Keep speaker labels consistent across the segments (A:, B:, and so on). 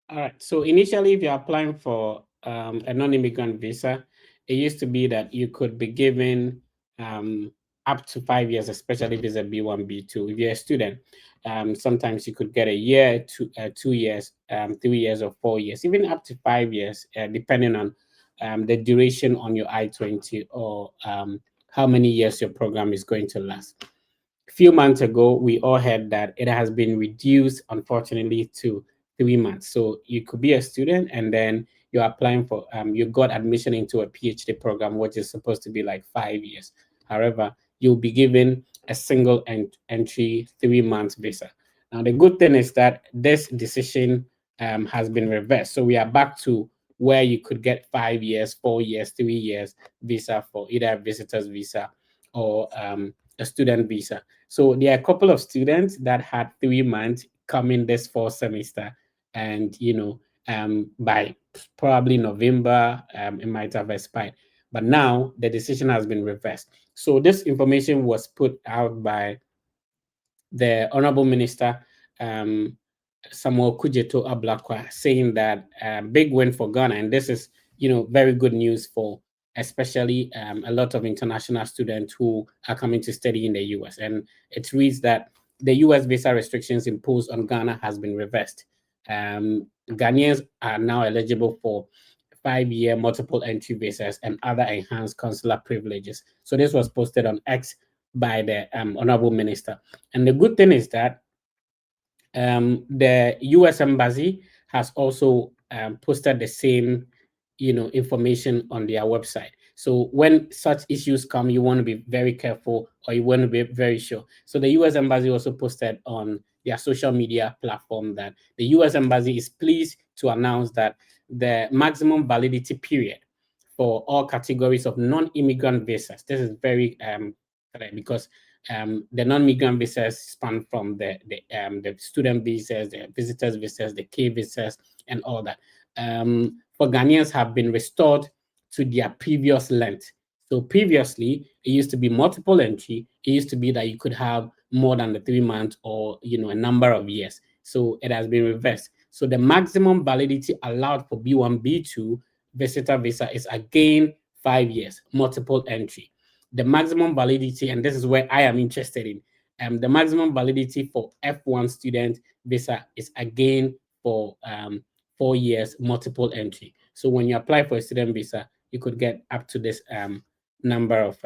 A: All right. So initially, if you're applying for a non-immigrant visa, it used to be that you could be given um, up to 5 years, especially if it's a B1, B2. If you're a student, sometimes you could get a year, 2 years, 3 years, or 4 years, even up to 5 years, depending on the duration on your I-20 or how many years your program is going to last. Few months ago, we all heard that it has been reduced, unfortunately, to 3 months. So you could be a student and then you're applying for, you got admission into a PhD program, which is supposed to be like 5 years. However, you'll be given a single entry 3 months visa. Now, the good thing is that this decision has been reversed. So we are back to where you could get 5 years, 4 years, 3 years visa for either a visitor's visa or a student visa. So there are a couple of students that had 3 months coming this fall semester, and by probably November, it might have expired. But now the decision has been reversed. So this information was put out by the Honorable Minister um, Samuel Kujeto Ablakwa, saying that big win for Ghana, and this is very good news for especially a lot of international students who are coming to study in the U.S. And it reads that the U.S. visa restrictions imposed on Ghana has been reversed. Ghanaians are now eligible for 5-year multiple entry visas and other enhanced consular privileges. So this was posted on X by the Honorable Minister. And the good thing is that the U.S. Embassy has also posted the same, information on their website. So when such issues come, you want to be very careful or you want to be very sure. So the U.S. Embassy also posted on their social media platform that the U.S. Embassy is pleased to announce that the maximum validity period for all categories of non-immigrant visas. This is very correct because the non-migrant visas span from the student visas, the visitors visas, the K visas, and all that. For Ghanaians have been restored to their previous length. So previously, it used to be multiple entry. It used to be that you could have more than the 3 months or a number of years. So it has been reversed. So the maximum validity allowed for B1, B2 visitor visa is again 5 years, multiple entry. The maximum validity, and this is where I am interested in, the maximum validity for F1 student visa is again for 4 years, multiple entry. So when you apply for a student visa, you could get up to this number of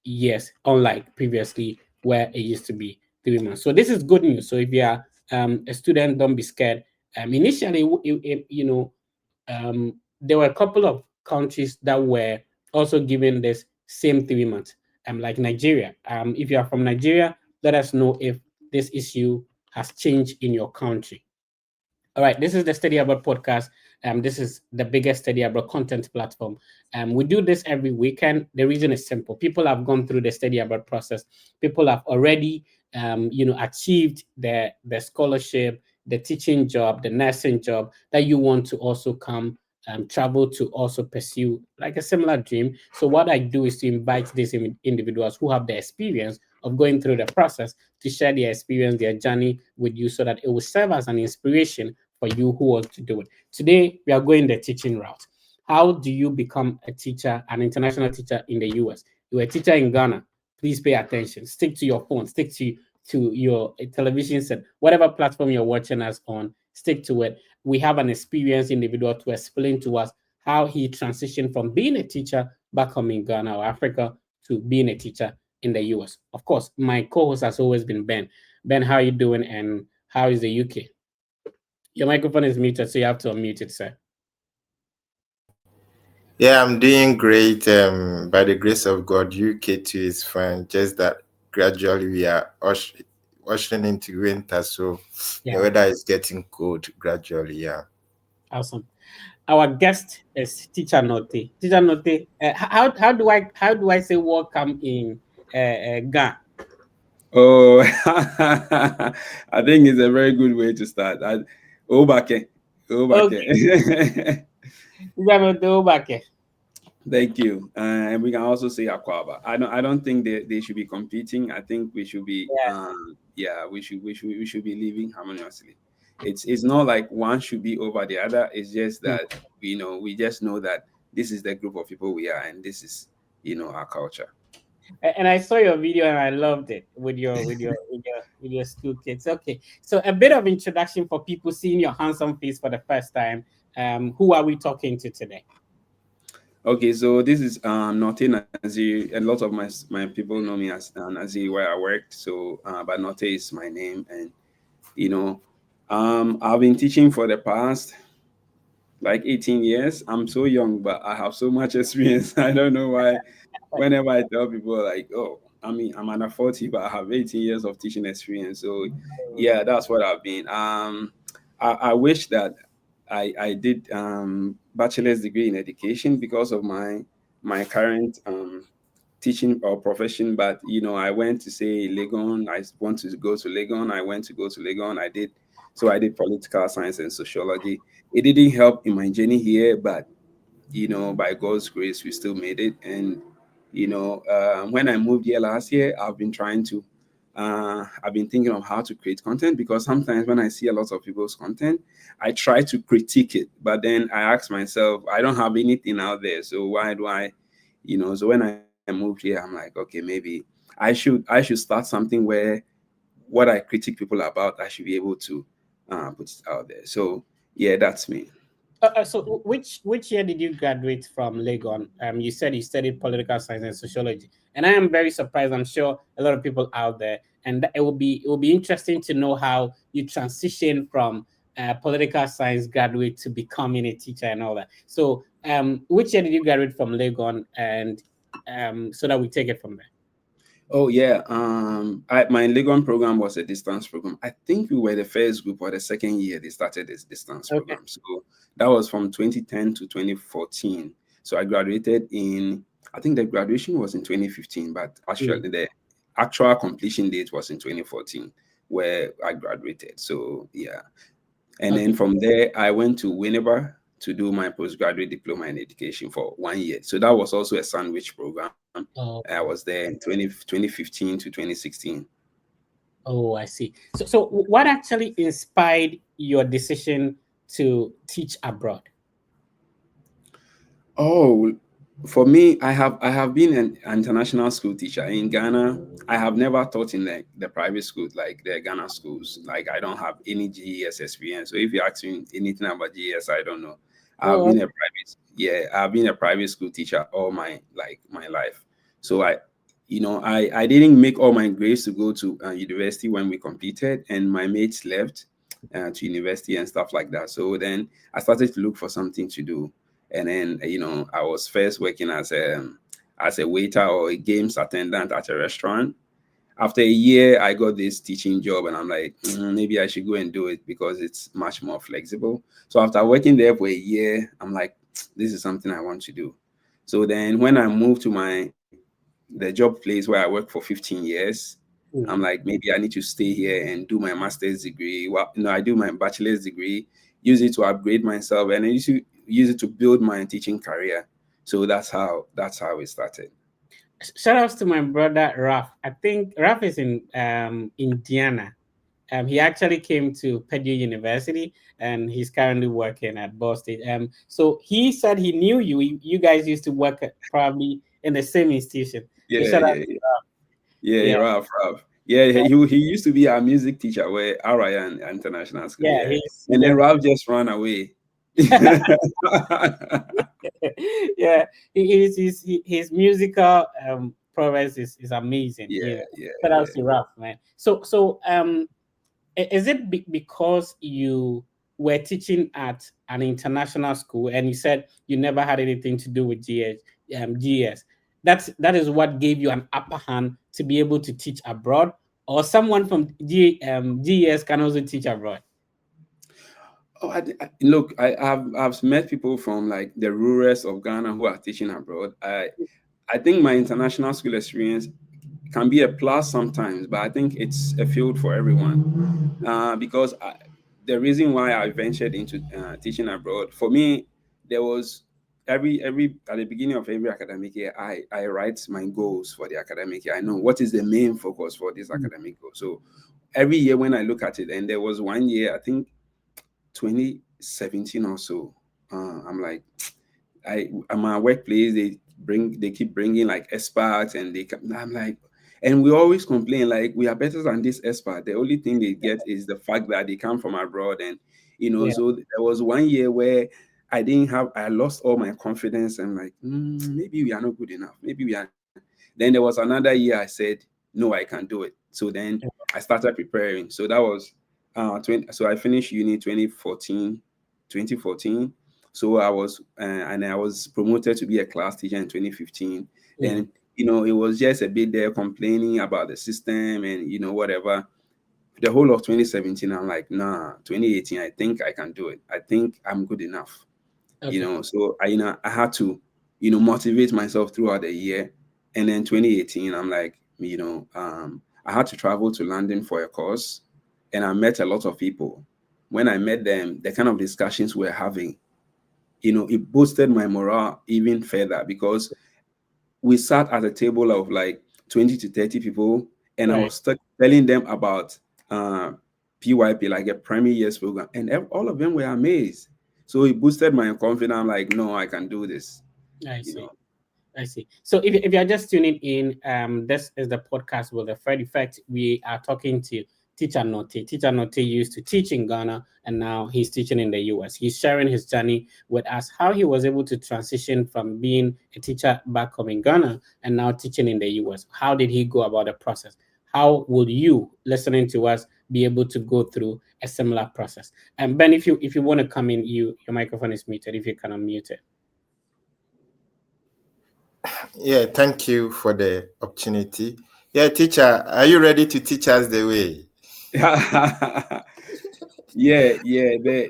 A: years, unlike previously where it used to be 3 months. So this is good news. So if you are a student, don't be scared. Initially, there were a couple of countries that were also given this same 3 months, like Nigeria. If you are from Nigeria, let us know if this issue has changed in your country. All right, this is the Study Abroad podcast. This is the biggest Study Abroad content platform. We do this every weekend. The reason is simple. People have gone through the Study Abroad process. People have already, achieved the scholarship, the teaching job, the nursing job that you want to also come travel to also pursue like a similar dream. So what I do is to invite these individuals who have the experience of going through the process to share their experience, their journey with you, so that it will serve as an inspiration for you who want to do it. Today, we are going the teaching route. How do you become a teacher, an international teacher in the US? You're a teacher in Ghana. Please pay attention. Stick to your phone. Stick to your television set, whatever platform you're watching us on. Stick to it. We have an experienced individual to explain to us how he transitioned from being a teacher back home in Ghana or Africa to being a teacher in the US. Of course, my co-host has always been Ben. Ben, how are you doing and how is the UK? Your microphone is muted, so you have to unmute it, sir.
B: Yeah, I'm doing great. By the grace of God, UK too is fine. Just that gradually we are ushering into winter, so the
A: Yeah,
B: weather is getting cold gradually. Yeah.
A: awesome. Our guest is Teacher Note. Teacher Note, how do I say welcome in Ghana?
C: Oh, I think it's a very good way to start. Obake,
A: Okay,
C: Obake.
A: Teacher Note Obake.
C: Thank you. And we can also say Aquaba. I don't think they should be competing. I think we should be
A: Yeah,
C: yeah, we should be living harmoniously. it's not like one should be over the other. It's just
A: Mm.
C: that we just know that this is the group of people we are, and this is our culture.
A: And I saw your video and I loved it with your school kids. Okay, so a bit of introduction for people seeing your handsome face for the first time. Who are we talking to today?
C: Okay, so this is Note Nazir. A lot of my people know me as Nazir where I worked. So, but Note is my name, and you know, I've been teaching for the past like 18 years. I'm so young, but I have so much experience. I don't know why. Whenever I tell people like, oh, I mean, I'm under 40, but I have 18 years of teaching experience. So, yeah, that's what I've been. I wish that I did bachelor's degree in education because of my current teaching or profession. But I went to say Legon. I want to go to Legon. I went to go to Legon. I did political science and sociology. It didn't help in my journey here, but by God's grace, we still made it. And when I moved here last year, I've been thinking of how to create content, because sometimes when I see a lot of people's content, I try to critique it, but then I ask myself, I don't have anything out there, so why do I, so when I moved here, I'm like, okay, maybe I should start something where what I critique people about, I should be able to put it out there. So yeah, that's me.
A: So which year did you graduate from Legon? You said you studied political science and sociology, and I am very surprised. I'm sure a lot of people out there, and it will be interesting to know how you transition from political science graduate to becoming a teacher and all that. So, which year did you graduate from Legon, and so that we take it from there?
C: Oh yeah, my Legon program was a distance program. I think we were the first group or the second year they started this distance
A: Okay.
C: program. So that was from 2010 to 2014. So I graduated I think the graduation was in 2015, but
A: Mm.
C: actually the actual completion date was in 2014 where I graduated. So yeah, and then
A: Okay.
C: from there I went to Winneba to do my postgraduate diploma in education for 1 year. So that was also a sandwich program. I
A: Oh,
C: was there in 2015 to 2016.
A: oh, I see. So what actually inspired your decision to teach abroad?
C: Oh, for me, I have been an international school teacher in Ghana. I have never taught in the private schools like the Ghana schools. Like I don't have any GES experience. So if you ask me anything about GES, I don't know. I've
A: Oh,
C: been a private yeah, I've been a private school teacher all my life. So I didn't make all my grades to go to university when we competed, and my mates left to university and stuff like that. So then I started to look for something to do, and then I was first working as a waiter or a games attendant at a restaurant. After a year, I got this teaching job, and I'm like, maybe I should go and do it because it's much more flexible. So after working there for a year, I'm like, this is something I want to do. So then when I moved to the job place where I worked for 15 years, I'm
A: mm.
C: like, maybe I need to stay here and do my master's degree. Well, I do my bachelor's degree, use it to upgrade myself, and I use it to build my teaching career. So that's how it started.
A: Shout outs to my brother Raf. I think Raf is in Indiana. He actually came to Purdue University and he's currently working at Ball State. So he said he knew you. You guys used to work probably in the same institution. So
C: Yeah,
A: shout out.
C: yeah, yeah,
A: Yeah,
C: Ralph. Yeah, he used to be our music teacher where Ryan International School.
A: yeah,
C: Yeah,
A: he's
C: and then
A: the
C: Ralph just ran away.
A: yeah, his musical prowess is amazing.
C: Yeah,
A: You know,
C: yeah,
A: shout out
C: yeah.
A: to Raf, man. So is it because you were teaching at an international school and you said you never had anything to do with GS? That is what gave you an upper hand to be able to teach abroad, or someone from GS can also teach abroad.
C: Oh, look, I've met people from like the rurals of Ghana who are teaching abroad. I think my international school experience can be a plus sometimes, but I think it's a field for everyone. Because the reason why I ventured into teaching abroad, for me, there was every at the beginning of every academic year, I write my goals for the academic year. I know what is the main focus for this academic goal. So every year when I look at it, and there was one year, I think 2017 or so. I'm like, at my workplace, they keep bringing like experts, and I'm like, and we always complain like we are better than this expert. The only thing they get is the fact that they come from abroad, and
A: Yeah.
C: so there was one year where I lost all my confidence, and like, maybe we are not good enough. Maybe we are. Then there was another year I said, no, I can do it. So then I started preparing. So that was 20, so I finished uni 2014. So and I was promoted to be a class teacher in 2015. Then, it was just a bit there complaining about the system and, whatever. The whole of 2017, I'm like, nah, 2018, I think I can do it. I think I'm good enough.
A: Okay.
C: So I had to, motivate myself throughout the year. And then 2018, I'm like, I had to travel to London for a course, and I met a lot of people. When I met them, the kind of discussions we're having, it boosted my morale even further, because we sat at a table of like 20 to 30 people, and I
A: Right.
C: was telling them about PYP, like a Premier Years program, and all of them were amazed. So it boosted my confidence. I'm like, no, I can do this.
A: I
C: You
A: see.
C: know.
A: I see. So if you're just tuning in, this is the podcast with the Fred Effect. We are talking to Teacher Note. Teacher Note used to teach in Ghana, and now he's teaching in the US. He's sharing his journey with us, how he was able to transition from being a teacher back home in Ghana and now teaching in the US. How did he go about the process? How would you, listening to us, be able to go through a similar process? And Ben, if you want to come in, your microphone is muted. If you can unmute it.
B: Yeah, thank you for the opportunity. Yeah, teacher, are you ready to teach us the way?
C: Yeah.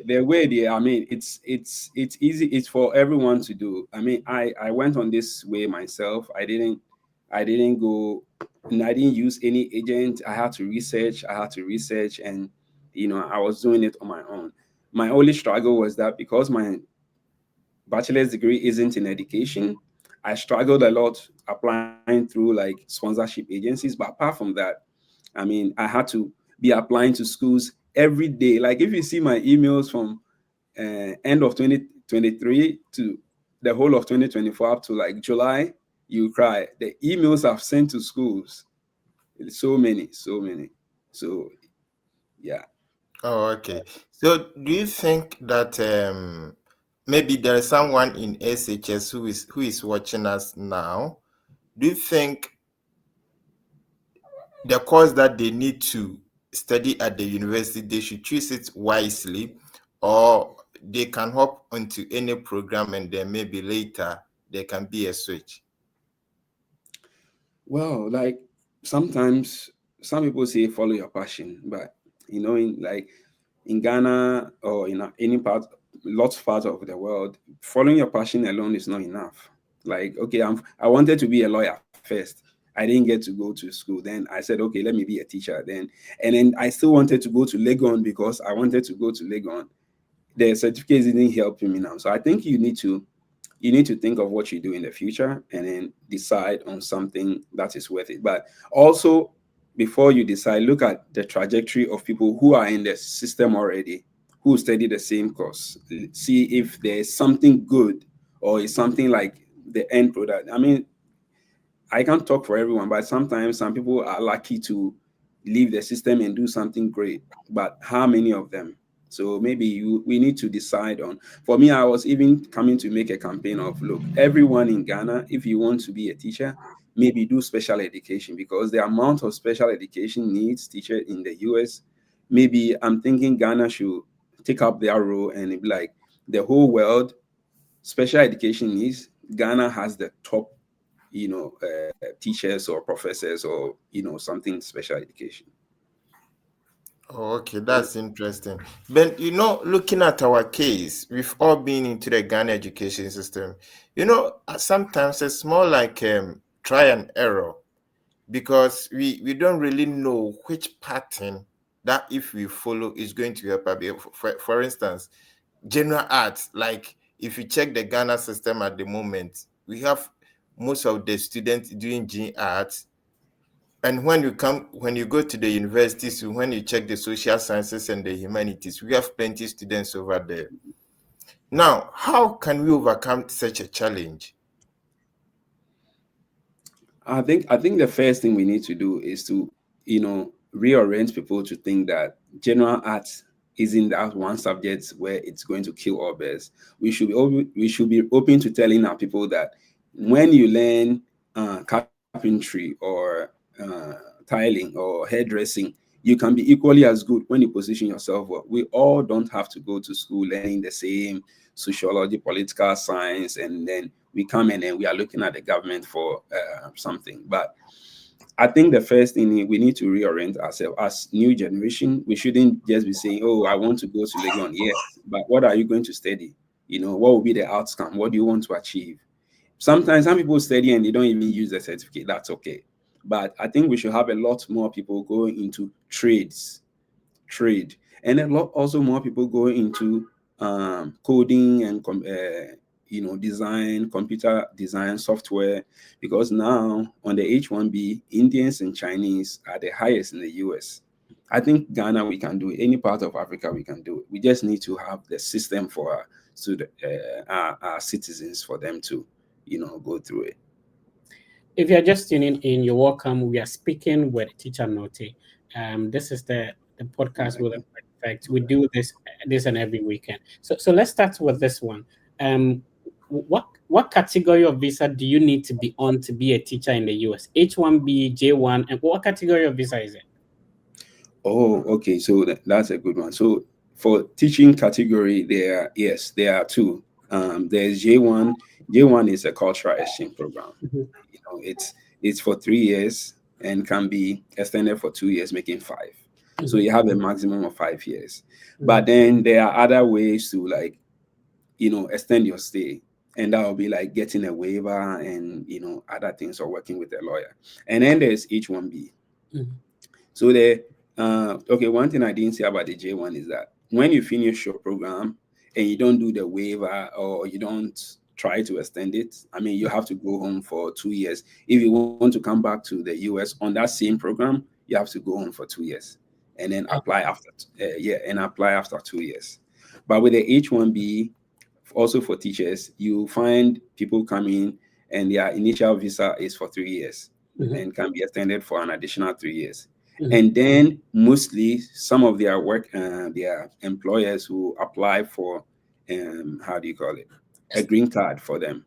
C: The way I mean, it's easy. It's for everyone to do. I mean, I went on this way myself. I didn't go, and I didn't use any agent. I had to research. And I was doing it on my own. My only struggle was that because my bachelor's degree isn't in education, I struggled a lot applying through like sponsorship agencies. But apart from that, I mean, I had to be applying to schools every day. Like if you see my emails from end of 2023 to the whole of 2024 up to like July, you cry. The emails I've sent to schools, so many. So yeah.
B: Oh, okay. So do you think that maybe there is someone in SHS who is watching us now? Do you think the course that they need to study at the university, they should choose it wisely, or they can hop onto any program and then maybe later there can be a switch?
C: Well, like sometimes some people say follow your passion, but in Ghana or in any part, lots of parts of the world, following your passion alone is not enough. Like, okay, I wanted to be a lawyer first. I didn't get to go to school. Then I said, okay, let me be a teacher. And then I still wanted to go to Legon because I wanted to go to Legon. The certificates didn't help me now. So I think you need to think of what you do in the future and then decide on something that is worth it. But also, before you decide, look at the trajectory of people who are in the system already, who study the same course. See if there's something good or is something like the end product. I mean, I can't talk for everyone, but sometimes some people are lucky to leave the system and do something great. But how many of them? So maybe we need to decide on. For me, I was even coming to make a campaign of, look, everyone in Ghana, if you want to be a teacher, maybe do special education, because the amount of special education needs teacher in the US, maybe I'm thinking Ghana should take up their role and be like the whole world special education needs. Ghana has the top teachers or professors or something special education.
B: Oh, okay, that's interesting. But looking at our case, we've all been into the Ghana education system. Sometimes it's more like try and error, because we don't really know which pattern that if we follow is going to help us. For instance, general arts, like if you check the Ghana system at the moment, we have most of the students doing G arts, And when you go to the universities, when you check the social sciences and the humanities, we have plenty students over there. Now, how can we overcome such a challenge?
C: I think the first thing we need to do is to, reorient people to think that general arts isn't that one subject where it's going to kill all bears. We should be open to telling our people that when you learn carpentry or tiling or hairdressing, you can be equally as good when you position yourself well. We all don't have to go to school learning the same sociology, political science, and then we come in and we are looking at the government for something. But I think the first thing we need to reorient ourselves as new generation. We shouldn't just be saying, "Oh, I want to go to Legon." Yes, but what are you going to study? What will be the outcome? What do you want to achieve? Sometimes some people study and they don't even use the certificate. That's okay. But I think we should have a lot more people going into trade, and a lot also more people going into coding and design, computer design, software, because now on the H1B, Indians and Chinese are the highest in the US. I think Ghana we can do it. Any part of Africa we can do it. We just need to have the system for our citizens for them to go through it.
A: If you're just tuning in, you're welcome. We are speaking with Teacher Nortey. This is the podcast with Effect. We do this and every weekend. So let's start with this one. What category of visa do you need to be on to be a teacher in the US? H1B, J1, and what category of visa is it?
C: Oh, okay. So that's a good one. So for teaching category, there are two. There's J1. J1 is a cultural exchange program.
A: Mhm.
C: It's for 3 years and can be extended for 2 years, making 5. So you have a maximum of 5 years. But then there are other ways to extend your stay, and that will be like getting a waiver and other things, or working with a lawyer. And then there's H1B. So one thing I didn't say about the J1 is that when you finish your program and you don't do the waiver or you don't try to extend it, I mean, you have to go home for 2 years. If you want to come back to the US on that same program, you have to go home for 2 years and then apply after 2 years. But with the H1B, also for teachers, you find people coming and their initial visa is for 3 years and can be extended for an additional 3 years. And then mostly some of their their employers who apply for a green card for them.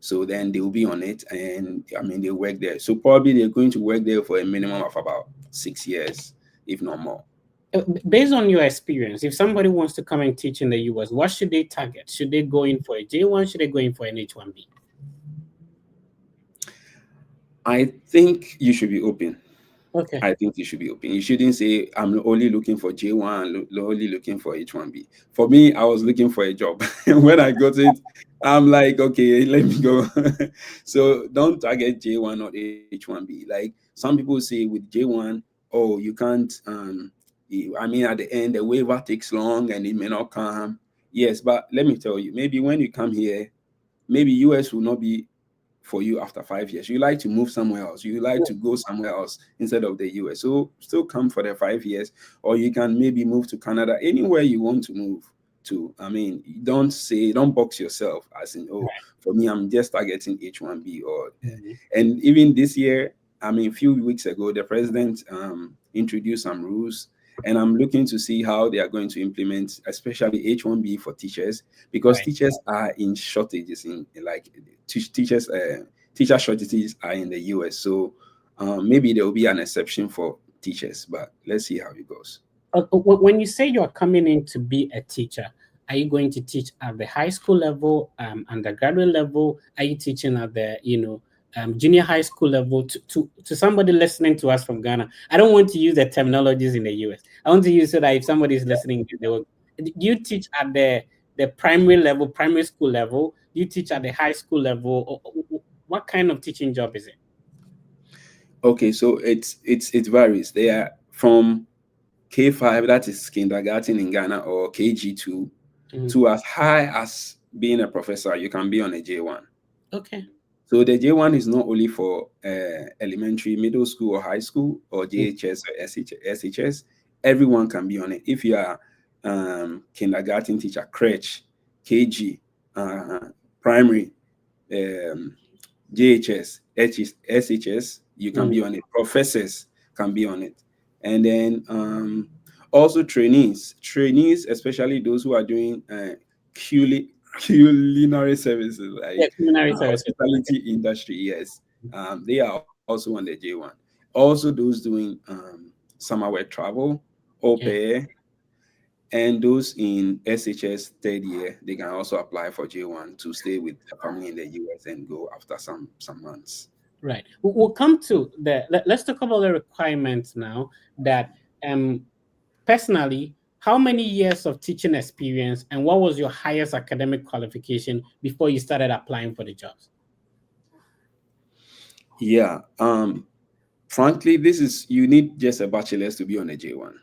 C: So then they will be on it, and I mean they work there. So probably they're going to work there for a minimum of about 6 years, if not more.
A: Based on your experience, if somebody wants to come and teach in the US, what should they target? Should they go in for a J1? Should they go in for an H1B?
C: I think you should be open.
A: Okay.
C: I think you should be open. You shouldn't say, I'm only looking for J1, only looking for H1B. For me, I was looking for a job. When I got it, I'm like, okay, let me go. So don't target J1 or H1B. Like some people say with J1, oh, you can't, I mean, at the end, the waiver takes long and it may not come. Yes, but let me tell you, maybe when you come here, maybe US will not be for you after 5 years. You like to move somewhere else. You like to go somewhere else instead of the US. So still come for the 5 years, or you can maybe move to Canada, anywhere you want to move to. I mean, don't box yourself as in, oh, for me, I'm just targeting H1B or, and even this year, I mean, a few weeks ago, the president introduced some rules, and I'm looking to see how they are going to implement, especially H1B for teachers, because teachers are in shortages teacher shortages are in the US. So maybe there will be an exception for teachers, but let's see how it goes.
A: When you say you're coming in to be a teacher, are you going to teach at the high school level, undergraduate level? Are you teaching at the junior high school level? To somebody listening to us from Ghana, I don't want to use the terminologies in the US. I want to use so that if somebody is listening, do you teach at the primary level, primary school level? Do you teach at the high school level? Or what kind of teaching job is it?
C: Okay, so it varies. They are from K5, that is kindergarten in Ghana, or KG2, to as high as being a professor. You can be on a J1.
A: Okay.
C: So the J1 is not only for elementary, middle school, or high school, or JHS or SHS. Everyone can be on it. If you are kindergarten teacher, crèche, KG, primary, JHS, SHS, you can be on it. Professors can be on it. And then also trainees, especially those who are doing culinary services, like
A: culinary services.
C: hospitality industry, yes. They are also on the J1. Also those doing summer work travel, au pair, and those in SHS third year, they can also apply for J1 to stay with a family in the US and go after some months.
A: Right. We'll come to let's talk about the requirements now. That personally, how many years of teaching experience and what was your highest academic qualification before you started applying for the jobs?
C: Yeah. Frankly, you need just a bachelor's to be on a J1.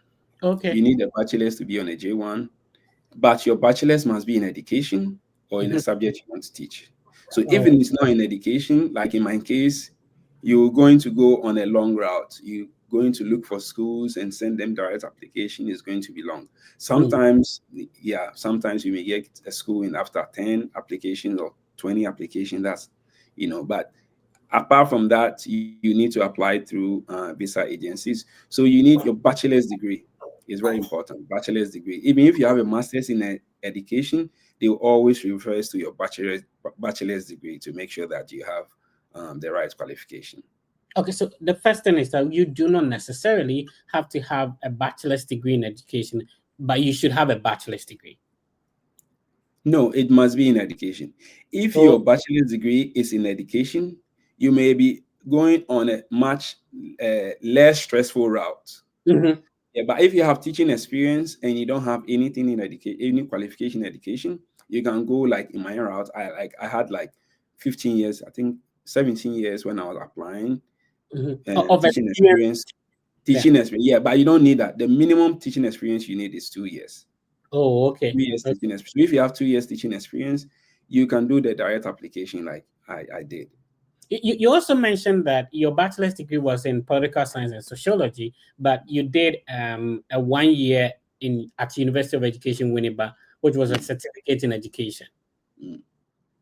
A: Okay.
C: You need a bachelor's to be on a J1, but your bachelor's must be in education or in a subject you want to teach. So even if it's not in education, like in my case, you're going to go on a long route. You're going to look for schools and send them direct application. Is going to be long. Sometimes, sometimes you may get a school in after 10 applications or 20 applications. That's, but apart from that, you need to apply through visa agencies. So you need your bachelor's degree. It's very important. Bachelor's degree. Even if you have a master's in education, they will always refer to your bachelor's degree to make sure that you have the right qualification.
A: Okay, so the first thing is that you do not necessarily have to have a bachelor's degree in education, but you should have a bachelor's degree.
C: No, it must be in education. If your bachelor's degree is in education, you may be going on a much less stressful route. Yeah, but if you have teaching experience and you don't have anything in any qualification in education, you can go like in my route. I had like 15 years, I think 17 years when I was applying. Teaching experience. Yeah, but you don't need that. The minimum teaching experience you need is 2 years.
A: Oh, okay.
C: 2 years teaching experience. So if you have 2 years teaching experience, you can do the direct application like I did.
A: You also mentioned that your bachelor's degree was in political science and sociology, but you did a 1 year at University of Education Winneba, which was a certificate in education.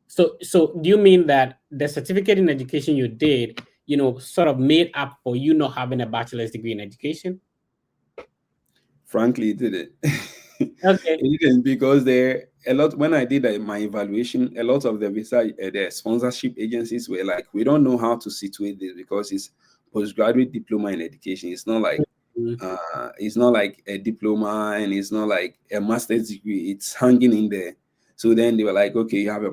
A: So do you mean that the certificate in education you did, sort of made up for you not having a bachelor's degree in education?
C: Frankly, it didn't.
A: Okay.
C: It didn't, because when I did my evaluation, a lot of the sponsorship agencies were like, we don't know how to situate this because it's postgraduate diploma in education. It's not like a diploma, and it's not like a master's degree. It's hanging in there. So then they were like, okay, you have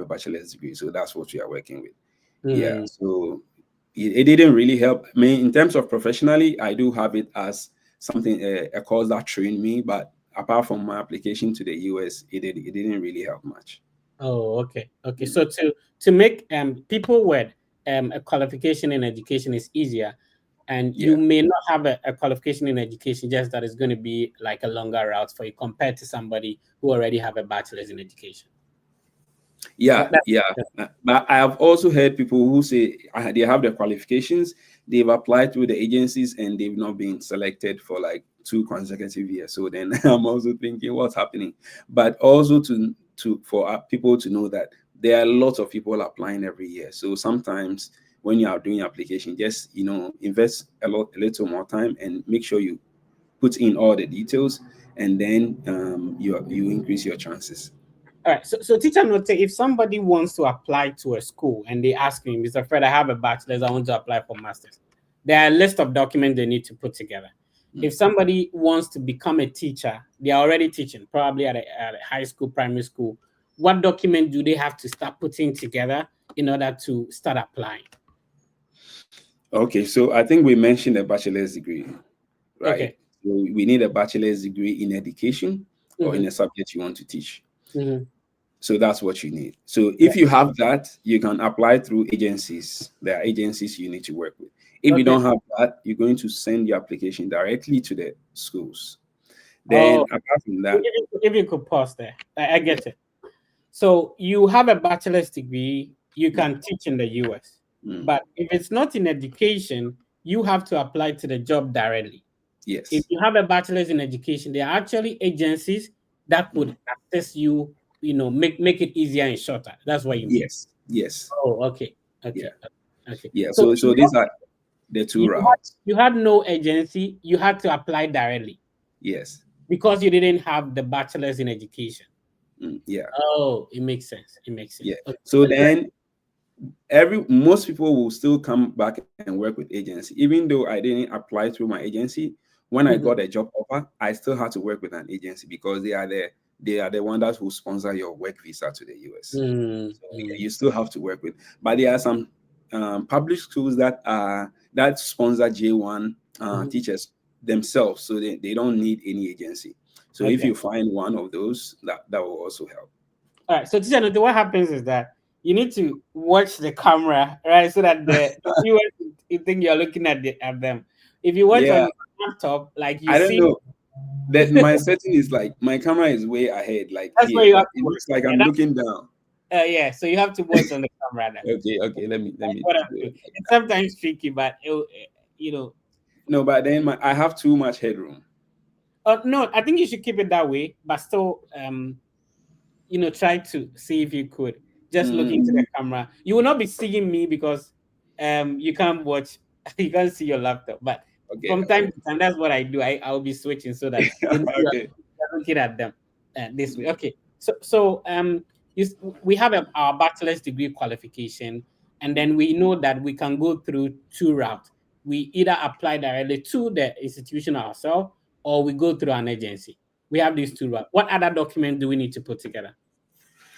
C: a bachelor's degree, so that's what we are working with. Yeah. So it didn't really help. I mean, in terms of professionally, I do have it as something, a course that trained me, but apart from my application to the US, it didn't really help much.
A: Oh, okay. So to make people with a qualification in education is easier, and you may not have a qualification in education, just that it's going to be like a longer route for you compared to somebody who already have a bachelor's in education.
C: Yeah. But I have also heard people who say they have the qualifications, they've applied through the agencies, and they've not been selected for like 2 consecutive years. So then I'm also thinking, what's happening? But also for people to know that there are lots of people applying every year. So sometimes when you are doing application, just invest a little more time and make sure you put in all the details, and then you increase your chances.
A: All right. So Teacher Note, if somebody wants to apply to a school and they ask me, Mr. Fred, I have a bachelor's, I want to apply for master's, there are a list of documents they need to put together. If somebody wants to become a teacher, they are already teaching, probably at a high school, primary school, what document do they have to start putting together in order to start applying?
C: Okay, so I think we mentioned a bachelor's degree, right?
A: Okay.
C: So we need a bachelor's degree in education or in a subject you want to teach. So that's what you need. So if you have that, you can apply through agencies. There are agencies you need to work with. If you don't have that, you're going to send your application directly to the schools. Then apart from that,
A: if you could pause there, I get it. So you have a bachelor's degree, you can teach in the US. But if it's not in education, you have to apply to the job directly.
C: Yes.
A: If you have a bachelor's in education, there are actually agencies that could assess you, make it easier and shorter. That's what you mean.
C: Yes.
A: Oh, okay. Okay. Okay.
C: Yeah. So these are the two routes.
A: You had no agency, you had to apply directly.
C: Yes.
A: Because you didn't have the bachelor's in education.
C: Yeah.
A: Oh, it makes sense.
C: Yeah.
A: Okay.
C: So then most people will still come back and work with agency, even though I didn't apply through my agency. When I got a job offer, I still had to work with an agency because they are the one that will sponsor your work visa to the US. So you still have to work with. But there are some public schools that sponsor J1 teachers themselves, so they don't need any agency. So if you find one of those, that will also help.
A: All right. So teacher, what happens is that you need to watch the camera, right? So that the viewers think you're looking at them. If you watch on the laptop, like you
C: I don't
A: see,
C: know. That my setting is like my camera is way ahead, like
A: that's
C: here.
A: where you have
C: It looks like I'm looking down.
A: Yeah, so you have to watch on the camera now.
C: Okay. Let me.
A: It's sometimes tricky, but
C: No, but then I have too much headroom.
A: No, I think you should keep it that way, but still, try to see if you could just look into the camera. You will not be seeing me because you can't watch, you can't see your laptop. But from time to time, that's what I do. I'll be switching so that you're looking at them this way. Okay, so we have our bachelor's degree qualification, and then we know that we can go through two routes. We either apply directly to the institution ourselves, or we go through an agency. We have these two routes. What other documents do we need to put together?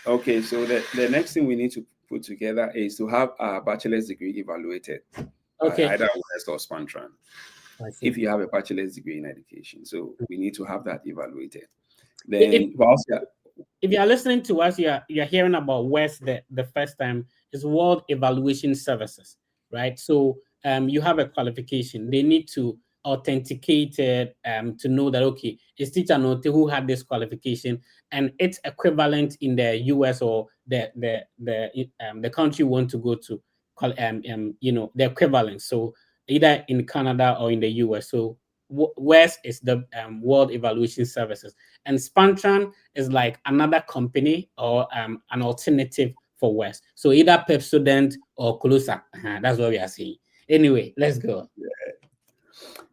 C: Okay, so the next thing we need to put together is to have our bachelor's degree evaluated. Either WEST or Spantran. If you have a bachelor's degree in education, so we need to have that evaluated. Then,
A: if you are listening to us, you're hearing about WEST the first time, is World Evaluation Services, right? So you have a qualification. They need to authenticate it to know that, okay, it's teacher Note who had this qualification, and it's equivalent in the US or the country you want to go to, the equivalent. So either in Canada or in the US. So WEST is the World Evaluation Services, and Spantran is like another company or an alternative for WEST. So either Pepsodent or Closer. That's what we are saying. Anyway, let's go.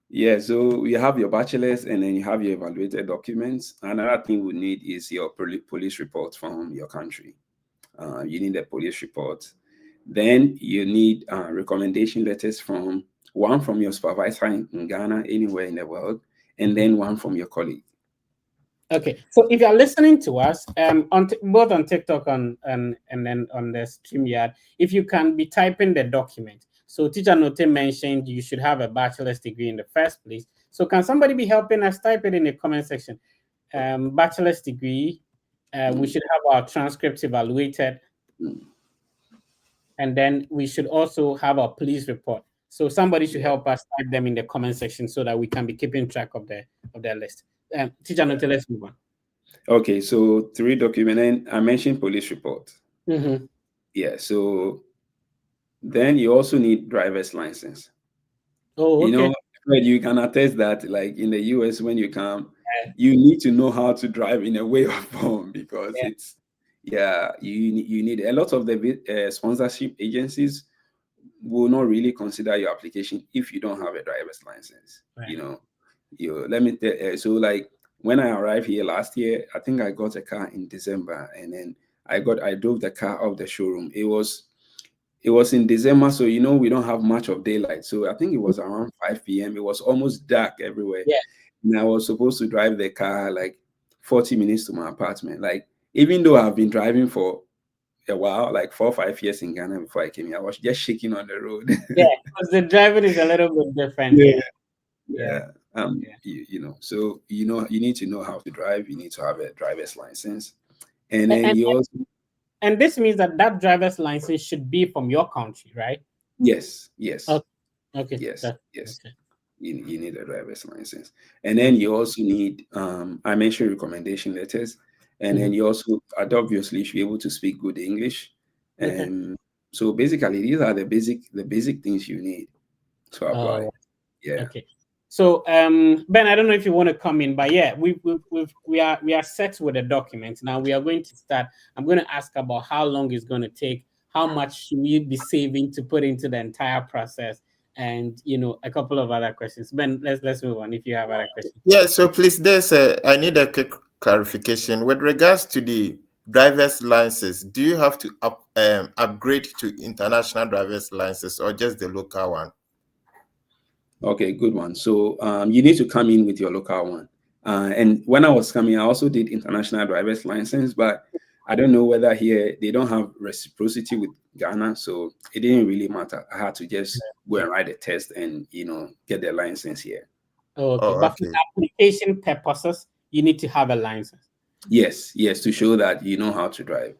C: Yeah, so you have your bachelor's and then you have your evaluated documents. Another thing we need is your police report from your country. You need a police report. Then you need recommendation letters from your supervisor in Ghana, anywhere in the world, and then one from your colleague.
A: Okay, so if you're listening to us, both on TikTok and then on the StreamYard, if you can be typing the document. So teacher Note mentioned you should have a bachelor's degree in the first place. So can somebody be helping us? Type it in the comment section. Bachelor's degree. We should have our transcripts evaluated. And then we should also have our police report. So somebody should help us type them in the comment section so that we can be keeping track of their list. Teacher Note, let's move on.
C: Okay, so 3 documents, and I mentioned police report. Yeah, so then you also need driver's license.
A: Oh, okay.
C: You can attest that, like in the US, when you come, you need to know how to drive in a way or form because you need a lot of the sponsorship agencies will not really consider your application if you don't have a driver's license. Right. Let me tell so like when I arrived here last year, I think I got a car in December, and then I drove the car off the showroom. It was in December, so we don't have much of daylight. So I think it was around 5 p.m. It was almost dark everywhere.
A: Yeah.
C: And I was supposed to drive the car like 40 minutes to my apartment. Like, even though I've been driving for a while, like 4 or 5 years in Ghana before I came here, I was just shaking on the road.
A: Yeah, because the driving is a little bit different.
C: Yeah. So you need to know how to drive. You need to have a driver's license, and then you also.
A: And this means that driver's license should be from your country, right?
C: Yes.
A: Okay.
C: Yes.
A: Okay.
C: You need a driver's license, and then you also need. I mentioned recommendation letters, and then you also obviously should be able to speak good English, and So basically, these are the basic things you need to apply.
A: Oh,
C: Yeah.
A: okay. So, Ben, I don't know if you want to come in, but yeah, we are set with the document. Now we are going to start. I'm going to ask about how long it's going to take, how much should we be saving to put into the entire process, and a couple of other questions. Ben, let's move on. If you have other questions.
B: Yeah, so please, I need a quick clarification with regards to the driver's license. Do you have to upgrade to international driver's license or just the local one?
C: Okay, good one. So you need to come in with your local one. And when I was coming, I also did international driver's license, but I don't know whether here they don't have reciprocity with Ghana, so it didn't really matter. I had to just go and write a test and get the license here.
A: Okay,
B: Oh,
A: but
B: okay.
A: for application purposes, you need to have a license.
C: Yes, to show that you know how to drive.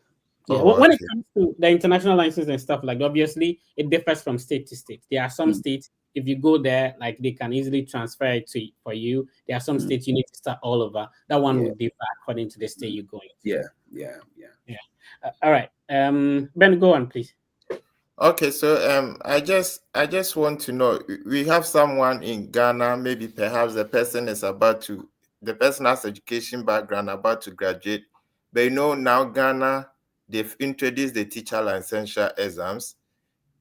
A: Yeah,
B: Oh,
A: when it
B: okay.
A: comes to the international license and stuff like that, obviously it differs from state to state. There are some states, if you go there, like they can easily transfer it for you. There are some states you need to start all over. That one would differ according to the state you're going to.
C: Yeah.
A: All right. Ben, go on, please.
B: Okay, so I just want to know, we have someone in Ghana, maybe perhaps the person has education background, about to graduate. But now Ghana, they've introduced the teacher licensure exams.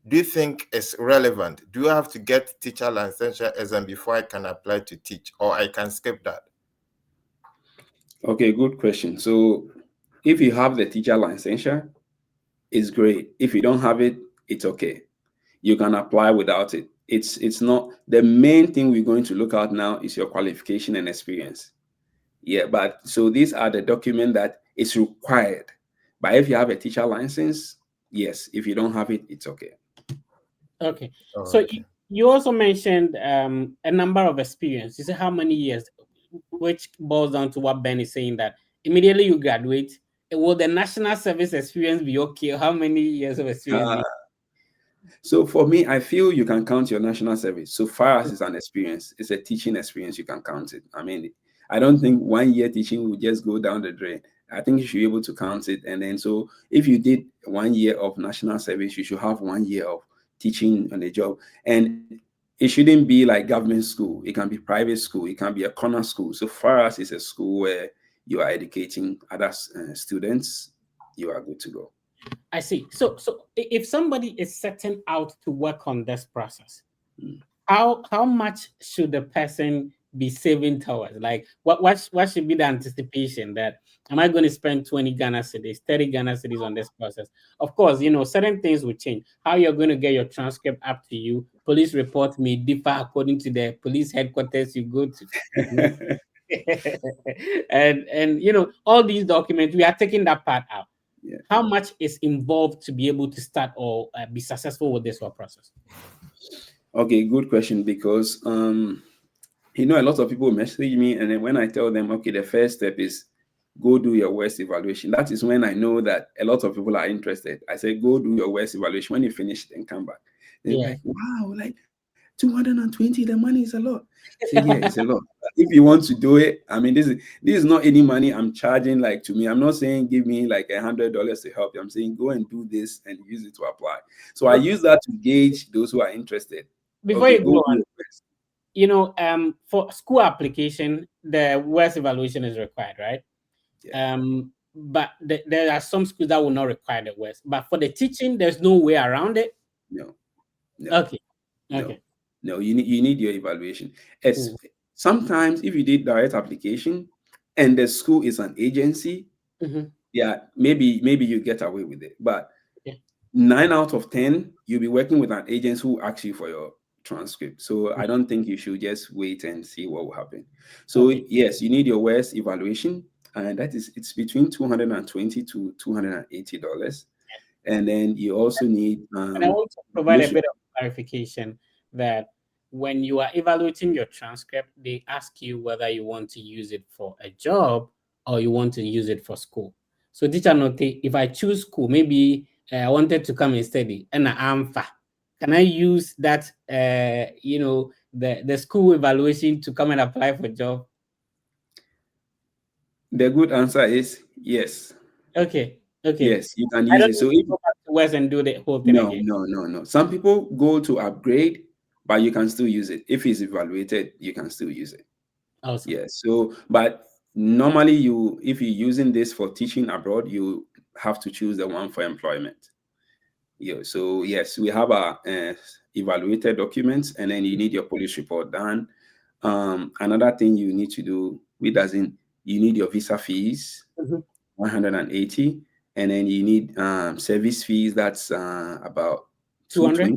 B: Do you think it's relevant? Do you have to get teacher licensure exam before I can apply to teach, or I can skip that?
C: Okay, good question. So if you have the teacher licensure, it's great. If you don't have it, it's okay. You can apply without it. It's not the main thing we're going to look at now is your qualification and experience. Yeah, but so these are the documents that is required. But if you have a teacher license, yes. If you don't have it, it's okay.
A: Okay.
B: Oh,
A: So
B: okay.
A: you also mentioned a number of experience. You said how many years, which boils down to what Ben is saying, that immediately you graduate, will the national service experience be okay? How many years of experience?
C: So for me, I feel you can count your national service. So far as it's an experience, it's a teaching experience, you can count it. I mean, I don't think 1 year teaching will just go down the drain. I think you should be able to count it. And then, so if you did 1 year of national service, you should have 1 year of teaching on the job. And it shouldn't be like government school. It can be private school. It can be a corner school. So far as it's a school where you are educating other students, you are good to go.
A: I see. So if somebody is setting out to work on this process, how much should the person be saving towards? Like what should be the anticipation that am I going to spend 20 Ghana cedis, 30 Ghana cedis on this process? Of course, certain things will change. How you're going to get your transcript up to you. Police report may differ according to the police headquarters you go to. and all these documents, we are taking that part out.
C: Yeah.
A: How much is involved to be able to start or be successful with this whole process?
C: Okay, good question, because a lot of people message me, and then when I tell them, okay, the first step is go do your WES evaluation. That is when I know that a lot of people are interested. I say, go do your WES evaluation. When you finish, then come back. They're like, wow, like 220, the money is a lot. I say, yeah, it's a lot. If you want to do it, I mean, this is not any money I'm charging like to me. I'm not saying give me like $100 to help you. I'm saying go and do this and use it to apply. So I use that to gauge those who are interested.
A: Before you go on, for school application, the WES evaluation is required, right?
C: Yeah.
A: But there are some schools that will not require the WES. But for the teaching, there's no way around it.
C: No.
A: Okay.
C: No, you need your evaluation. Sometimes if you did direct application and the school is an agency, yeah, maybe you get away with it. But 9 out of 10, you'll be working with an agent who asks you for your transcript. So I don't think you should just wait and see what will happen. So yes, you need your WES evaluation, and it's between $220 to $280. And then you also need
A: and I want to provide a bit of clarification that when you are evaluating your transcript, they ask you whether you want to use it for a job or you want to use it for school. So teacher note, if I choose school, maybe I wanted to come and study and I'm far. Can I use that the school evaluation to come and apply for a job?
C: The good answer is yes.
A: Okay.
C: Yes, you can use it. So
A: afterwards and do the whole thing again?
C: No. Some people go to upgrade, but you can still use it. If it's evaluated, you can still use it.
A: Awesome.
C: Yeah. So, but normally if you're using this for teaching abroad, you have to choose the one for employment. Yeah. So yes, we have our evaluated documents, and then you need your police report done. Another thing you need to do, you need your visa fees,
A: Mhm.
C: 180, and then you need service fees. That's about
A: 200?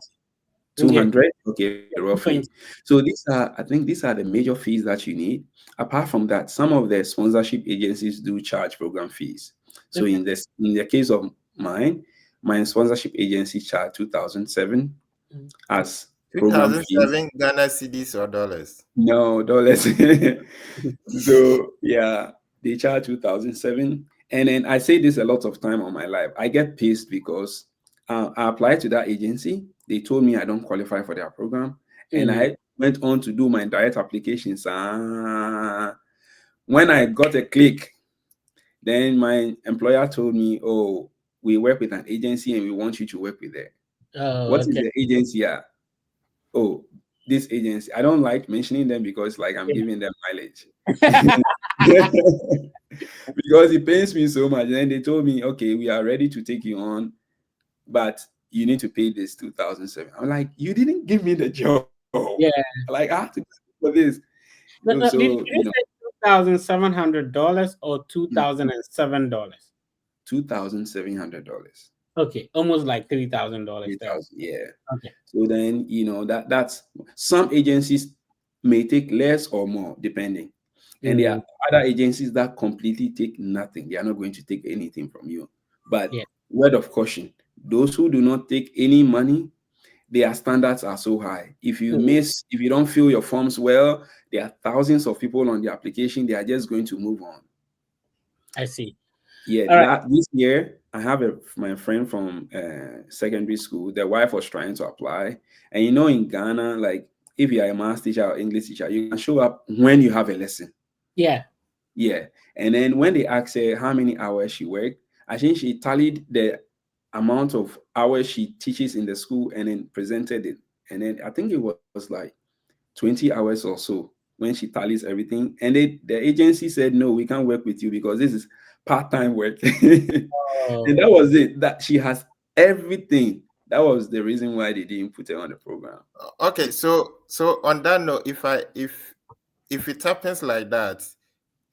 C: 220.
A: Yeah,
C: 200, okay, roughly.
A: 220.
C: So I think these are the major fees that you need. Apart from that, some of the sponsorship agencies do charge program fees. So
A: Okay.
C: in the case of mine, my sponsorship agency charge 2007
A: Mm.
C: as program fees.
B: 2007 Ghana cedis or dollars?
C: No, dollars. So yeah, they charge 2007. And then I say this a lot of time on my life. I get pissed because I applied to that agency. They told me I don't qualify for their program. And
A: Mm.
C: I went on to do my direct applications. When I got a click, then my employer told me, oh, we work with an agency and we want you to work with them.
A: Oh,
C: What is
A: okay.
C: the agency? Oh, this agency. I don't like mentioning them because like I'm giving them mileage. Because it pains me so much. And then they told me, okay, we are ready to take you on, but you need to pay this 2007. I'm like, you didn't give me the job.
A: Yeah.
C: Like I have to pay for this.
A: Did
C: So
A: you say $2,700 or $2,007?
C: $2,700.
A: Okay, almost like $3,000 there.
C: 3,000, yeah.
A: Okay.
C: So then that's some agencies may take less or more depending. And there are other agencies that completely take nothing. They are not going to take anything from you. But
A: Yeah.
C: word of caution, those who do not take any money, their standards are so high. If you if you don't fill your forms well, there are thousands of people on the application. They are just going to move on.
A: I see.
C: Yeah,
A: All right.
C: this year I have my friend from secondary school. The wife was trying to apply, and in Ghana, like if you are a math teacher or English teacher, you can show up when you have a lesson.
A: Yeah.
C: Yeah, and then when they asked her how many hours she worked, I think she tallied the amount of hours she teaches in the school and then presented it, and then I think it was like 20 hours or so when she tallies everything. And the agency said, no, we can't work with you because this is part-time work.
A: Oh.
C: And that was it. That she has everything. That was the reason why they didn't put her on the program.
B: Okay, so on that note, if it happens like that,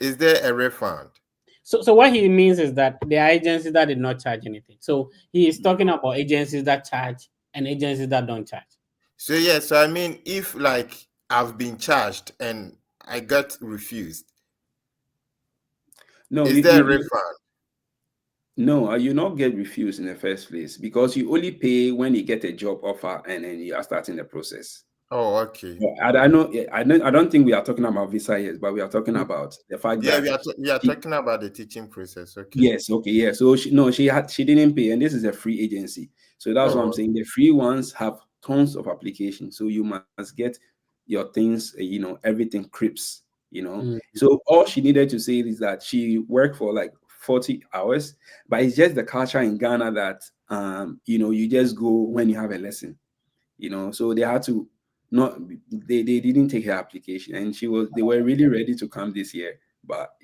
B: is there a refund?
A: So what he means is that there are agencies that did not charge anything. So he is talking about agencies that charge and agencies that don't charge.
B: So yeah, so I mean, if like I've been charged and I got refused,
C: No,
B: is there a refund?
C: No, you not get refused in the first place because you only pay when you get a job offer and then you are starting the process.
B: Oh, okay.
C: I don't think we are talking about visa yet, but we are talking about the fact
B: Yeah,
C: that
B: we are talking about the teaching process. Okay.
C: yes, okay, yeah. So she didn't pay, and this is a free agency. So that's what I'm saying. The free ones have tons of applications, so you must get your things, everything crisp, So all she needed to say is that she worked for like 40 hours, but it's just the culture in Ghana that you just go when you have a lesson, So they had to not they didn't take her application, and they were really ready to come this year, but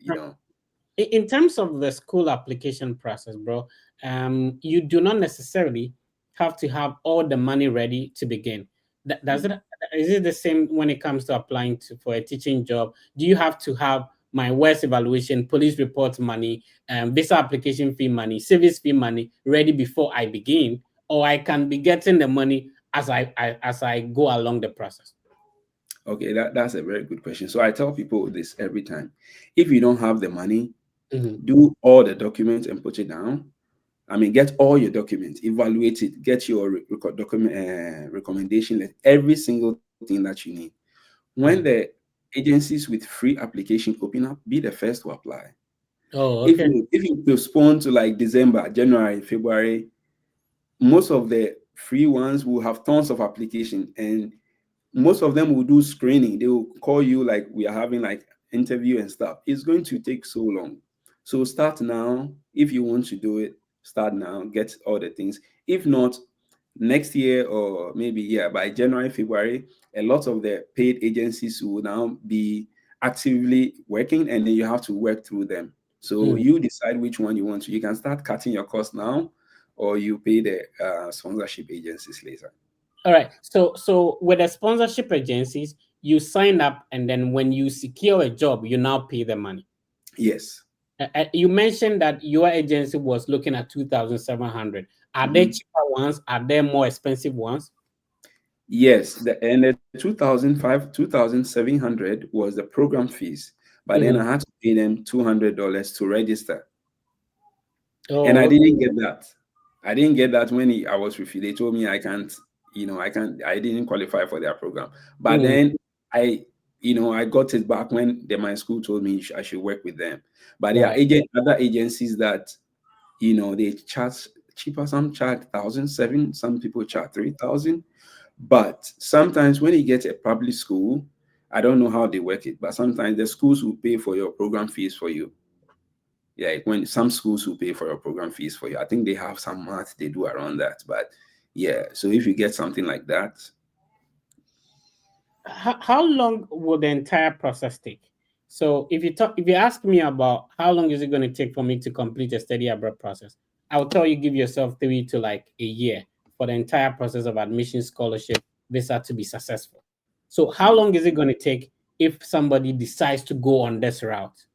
A: in terms of the school application process, bro, you do not necessarily have to have all the money ready to begin. Is it the same when it comes to applying for a teaching job? Do you have to have my worst evaluation, police report money, visa application fee money, service fee money ready before I begin, or I can be getting the money as I go along the process?
C: Okay, that's a very good question. So I tell people this every time. If you don't have the money, do all the documents and put it down. I mean, get all your documents, evaluate it, get your recommendation, every single thing that you need. When the agencies with free application open up, be the first to apply.
A: Oh, okay.
C: If you postpone to like December, January, February, most of the free ones will have tons of application, and most of them will do screening. They will call you like we are having like interview and stuff. It's going to take so long. So start now. If you want to do it, start now. Get all the things. if not next year or maybe by January, February, a lot of the paid agencies will now be actively working, and then you have to work through them. So you decide which one you want to. You can start cutting your cost now, or you pay the sponsorship agencies later.
A: All right. So with the sponsorship agencies, you sign up, and then when you secure a job, you now pay the money.
C: Yes.
A: You mentioned that your agency was looking at 2,700. Are there cheaper ones? Are there more expensive ones?
C: Yes, and the 2,700 was the program fees, but then I had to pay them $200 to register. And I didn't get that. I didn't get that when I was with you. They told me I didn't qualify for their program. But then I got it back when my school told me I should work with them. But there are other agencies that, they charge cheaper. Some charge 1,700, some people charge 3,000. But sometimes when you get a public school, I don't know how they work it, but sometimes the schools will pay for your program fees for you. Yeah, when some schools will pay for your program fees for you. I think they have some math they do around that. But yeah, so if you get something like that.
A: How long will the entire process take? So if you ask me about how long is it going to take for me to complete a study abroad process, I'll tell you, give yourself 3 to like a year for the entire process of admission, scholarship, visa to be successful. So how long is it going to take if somebody decides to go on this route?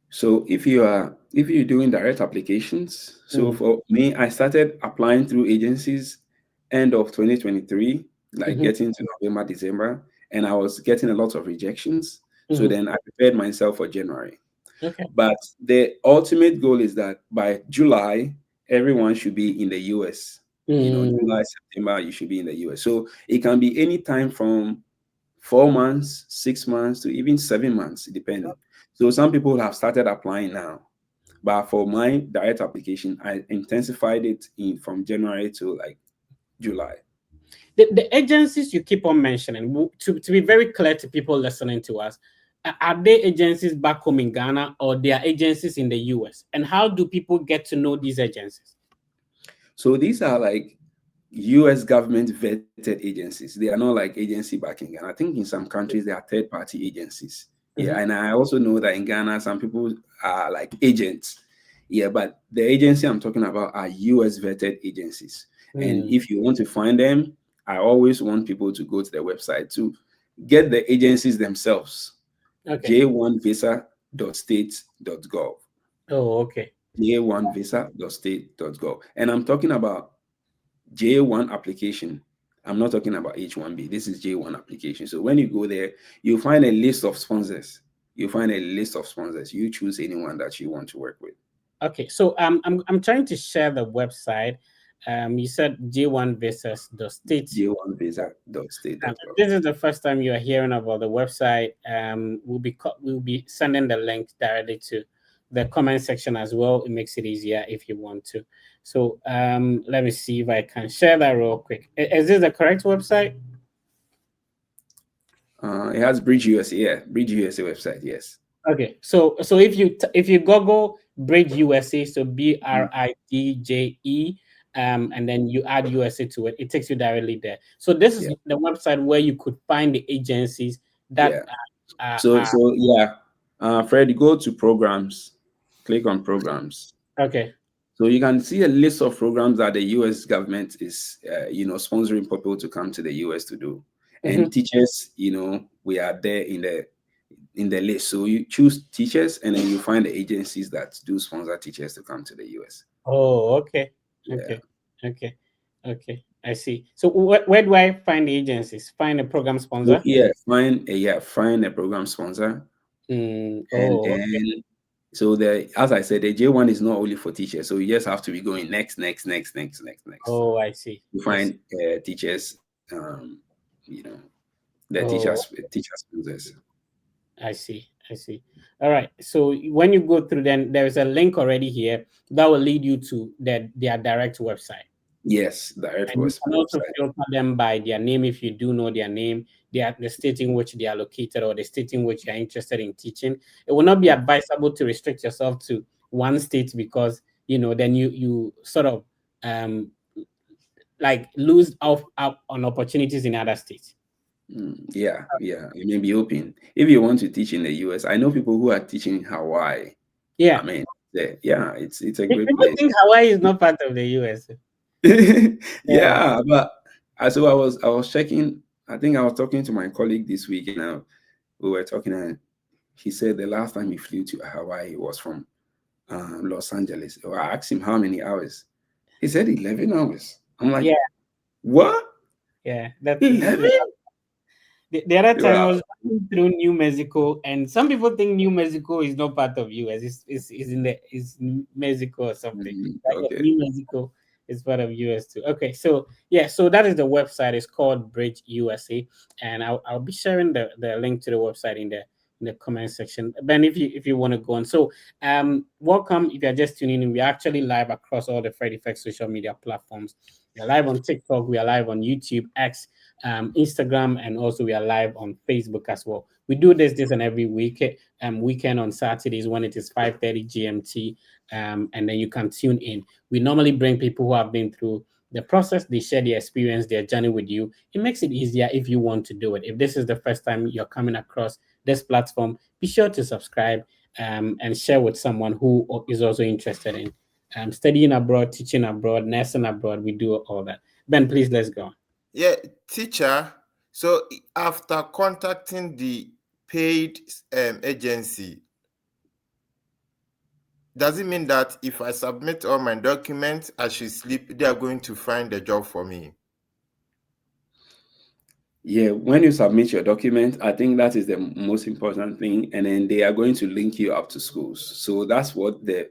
C: So if you're doing direct applications, so for me, I started applying through agencies end of 2023, like getting to November, December, and I was getting a lot of rejections. So then I prepared myself for January.
A: Okay.
C: But the ultimate goal is that by July, everyone should be in the US. July, September, you should be in the US. So it can be any time from 4 months, 6 months to even 7 months, depending. So some people have started applying now. But for my direct application, I intensified it from January to like July.
A: The agencies you keep on mentioning, to be very clear to people listening to us, are they agencies back home in Ghana, or they are agencies in the US? And how do people get to know these agencies?
C: So these are like US government vetted agencies. They are not like agency back in Ghana. I think in some countries they are third-party agencies. Yeah, and I also know that in Ghana, some people are like agents. Yeah, but the agency I'm talking about are US vetted agencies. And if you want to find them, I always want people to go to the website to get the agencies themselves.
A: Okay.
C: j1visa.state.gov.
A: Oh, okay.
C: j1visa.state.gov. And I'm talking about J1 application. I'm not talking about H1B. This is J1 application. So when you go there, you'll find a list of sponsors. You choose anyone that you want to work with.
A: Okay. So I'm trying to share the website. You said j1visas.state.
C: j1visa.state.gov.
A: This is the first time you are hearing about the website. We'll be sending the link directly to the comment section as well. It makes it easier if you want to. So let me see if I can share that real quick. Is this the correct website?
C: It has Bridge USA. Yeah, Bridge USA website. Yes.
A: Okay. So if you Google Bridge USA, so BRIDJE, and then you add USA to it, it takes you directly there. So this is the website where you could find the agencies that.
C: Fred, go to programs, click on programs.
A: Okay.
C: So you can see a list of programs that the US government is, sponsoring people to come to the US to do. And teachers, we are there in the list. So you choose teachers, and then you find the agencies that do sponsor teachers to come to the US.
A: Oh, okay. Yeah. Okay. I see. So where do I find the agencies? Find a program sponsor?
C: So, find a program sponsor. So as I said, the J1 is not only for teachers. So you just have to be going next.
A: Oh, I see.
C: You find teachers, teachers sponsors.
A: I see. All right. So when you go through, then there is a link already here that will lead you to their direct website.
C: Yes, direct website.
A: You can also filter them by their name if you do know their name, the state in which they are located, or the state in which you are interested in teaching. It will not be advisable to restrict yourself to one state, because then you sort of like lose out on opportunities in other states.
C: Yeah, you may be open if you want to teach in the US. I know people who are teaching in Hawaii.
A: Yeah,
C: I mean, it's a great
A: people
C: place.
A: think Hawaii is not part of the US.
C: Yeah, but so I was checking. I think I was talking to my colleague this week, and we were talking, and he said the last time he flew to Hawaii was from Los Angeles. I asked him how many hours. He said 11 hours. I'm like,
A: Yeah.
C: what?
A: Yeah, that's
C: 11?
A: the other time I
C: Wow.
A: was passing through New Mexico, and some people think New Mexico is not part of US. It's in Mexico or something.
C: Okay.
A: New Mexico is part of US too. Okay, so yeah, so that is the website. It's called Bridge USA, and I'll be sharing the link to the website in the comment section. Ben, if you want to go on. So welcome if you're just tuning in. We're actually live across all the Fred Effect social media platforms. We're live on TikTok, we are live on YouTube, X, Instagram, and also we are live on Facebook as well. We do this and every weekend on Saturdays when it is 5:30 GMT, and then you can tune in. We normally bring people who have been through the process. They share their experience, their journey with you. It makes it easier if you want to do it. If this is the first time you're coming across this platform, be sure to subscribe and share with someone who is also interested in studying abroad, teaching abroad, nursing abroad. We do all that. Ben, please, let's go.
B: Yeah, teacher. So after contacting the paid agency, does it mean that if I submit all my documents, I should sleep, they are going to find a job for me?
C: Yeah, when you submit your document, I think that is the most important thing. And then they are going to link you up to schools. So that's what the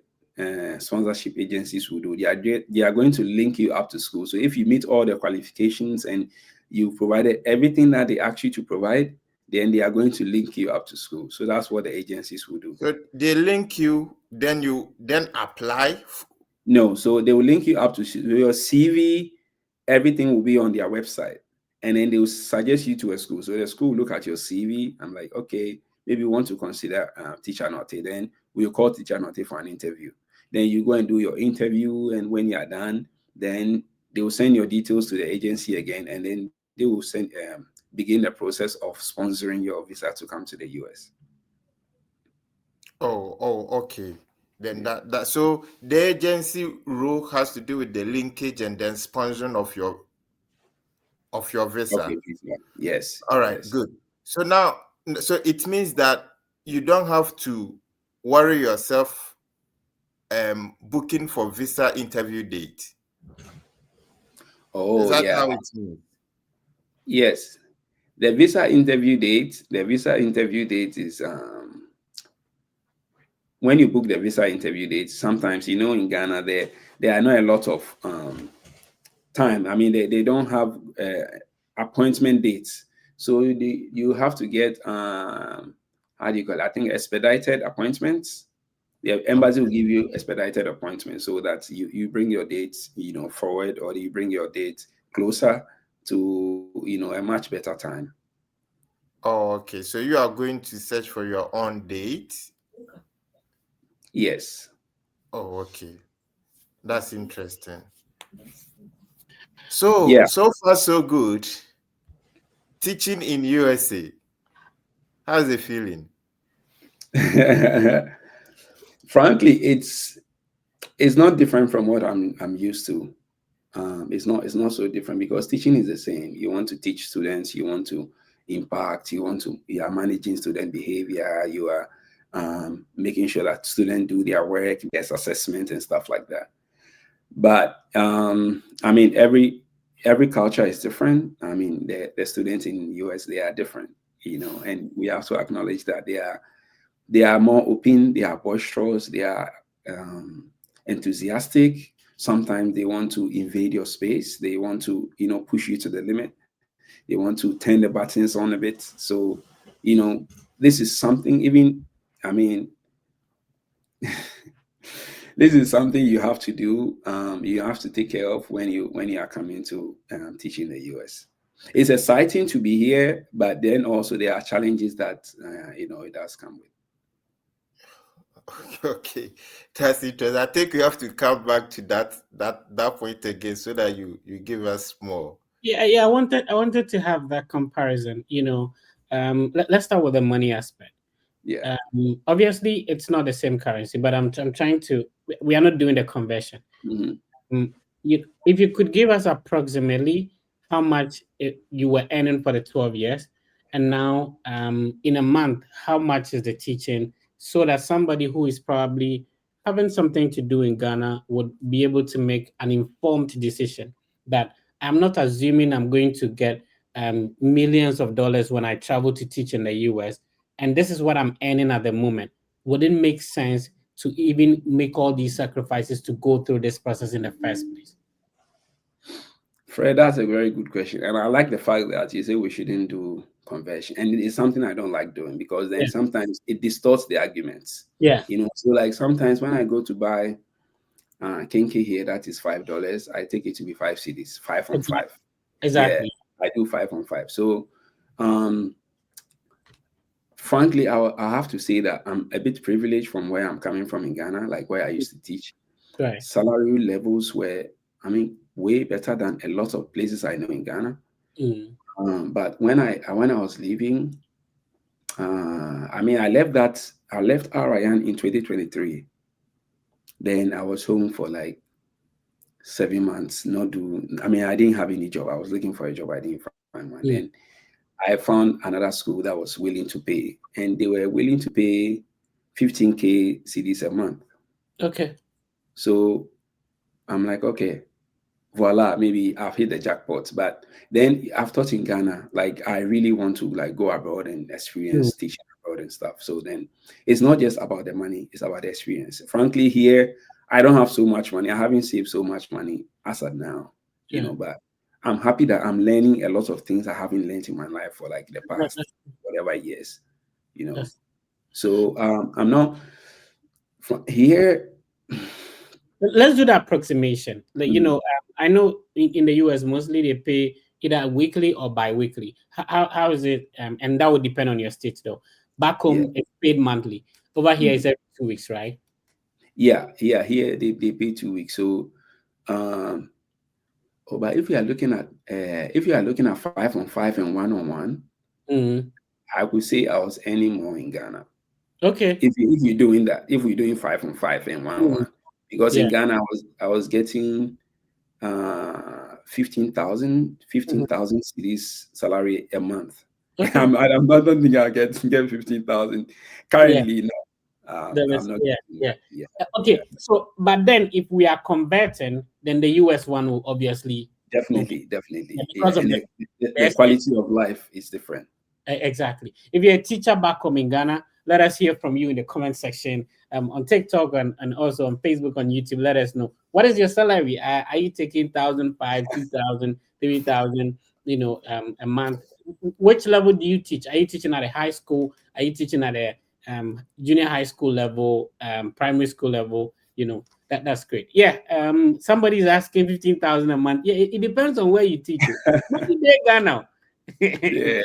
C: sponsorship agencies will do. They are going to link you up to school. So if you meet all the qualifications and you provided everything that they ask you to provide, then they are going to link you up to school. So that's what the agencies will do.
B: So they link you, then you apply?
C: No, so they will link you up to your CV. Everything will be on their website. And then they will suggest you to a school. So the school will look at your CV. I'm like, okay, maybe you want to consider Teacher Norte. Then we'll call Teacher Norte for an interview. Then you go and do your interview. And when you are done, then they will send your details to the agency again. And then they will begin the process of sponsoring your visa to come to the US.
B: Oh, okay. Then that so the agency role has to do with the linkage and then sponsoring of your visa.
C: Okay, yes.
B: All right,
C: yes.
B: good. So now, so it means that you don't have to worry yourself booking for visa interview date.
C: Oh,
B: is that
C: yeah.
B: how it means?
C: Yes. The visa interview date is when you book the visa interview date, sometimes, in Ghana, there are not a lot of time. I mean, they don't have appointment dates. So you have to get, how do you call it? I think expedited appointments. The embassy will give you expedited appointments so that you bring your dates, forward, or you bring your date closer to, a much better time.
B: Oh, okay. So you are going to search for your own date?
C: Yes.
B: Oh, okay. That's interesting. So,
C: Yeah.
B: so far so good. Teaching in USA. How's it feeling?
C: Frankly, it's not different from what I'm used to. It's not so different because teaching is the same. You want to teach students, you want to impact, you are managing student behavior, you are making sure that students do their work, there's assessment and stuff like that. But I mean, every culture is different. I mean, the students in the US, they are different, and we have to acknowledge that they are more open, they are boisterous, they are enthusiastic. Sometimes they want to invade your space. They want to, push you to the limit. They want to turn the buttons on a bit. So, this is something this is something you have to do. You have to take care of when you are coming to teach in the US. It's exciting to be here, but then also there are challenges that it does come with.
B: Okay, that's interesting. I think we have to come back to that point again so that you give us more.
A: Yeah. I wanted to have that comparison. Let's start with the money aspect.
C: Yeah.
A: Obviously, it's not the same currency, but I'm trying to. We are not doing the conversion.
C: Mhm.
A: If you could give us approximately how much you were earning for the 12 years, and now in a month, how much is the teaching, so that somebody who is probably having something to do in Ghana would be able to make an informed decision that I'm not assuming I'm going to get millions of dollars when I travel to teach in the US, and this is what I'm earning at the moment. Would it make sense to even make all these sacrifices to go through this process in the first place?
C: Fred, that's a very good question. And I like the fact that you say we shouldn't do conversion. And it's something I don't like doing because then
A: Yeah.
C: sometimes it distorts the arguments.
A: Yeah.
C: So like sometimes when I go to buy kinky here, that is $5, I take it to be 5 cedis, 5 on 5. Yeah,
A: Exactly.
C: I do 5 on 5. So frankly, I have to say that I'm a bit privileged from where I'm coming from in Ghana, like where I used to teach.
A: Right.
C: Salary levels were, way better than a lot of places I know in Ghana. But when I was leaving, I left RIAN in 2023. Then I was home for like 7 months. I didn't have any job. I was looking for a job. I didn't find one. Then I found another school that was willing to pay, and they were willing to pay 15K cedis a month.
A: Okay.
C: So I'm like, okay, voila, maybe I've hit the jackpot. But then I've taught in Ghana, like I really want to like go abroad and experience teaching abroad and stuff. So then it's not just about the money, it's about the experience. Frankly, here I don't have so much money. I haven't saved so much money as of now, but I'm happy that I'm learning a lot of things I haven't learned in my life for like the past whatever years,
A: Yes.
C: So I'm not here.
A: Let's do the approximation. Like, I know in the US mostly they pay either weekly or bi-weekly. How is it? And that would depend on your state though. Back home, it's paid monthly. Over here, it's every 2 weeks, right?
C: Yeah. Here they pay 2 weeks. So, but if you are looking at 5 on 5 and 1-on-1, I would say I was earning more in Ghana.
A: Okay.
C: If you're doing that, if we're doing 5 on 5 and 1-on-1, because in Ghana I was getting 15,000 cedis salary a month.
A: Okay.
C: I don't think I'll get 15,000 currently. No. I'm not.
A: Yeah. Okay. So, but then if we are converting, then the US one will obviously
C: definitely.
A: because of
C: the quality of life is different.
A: Exactly. If you're a teacher back home in Ghana, let us hear from you in the comment section on TikTok and also on Facebook, on YouTube. Let us know, what is your salary? Are you taking 1,500, 2,000, 3,000, a month? Which level do you teach? Are you teaching at a high school? Are you teaching at a junior high school level, primary school level? That's great. Yeah. Somebody's asking 15,000 a month. Yeah, it depends on where you teach it. What do they got now?
C: Yeah.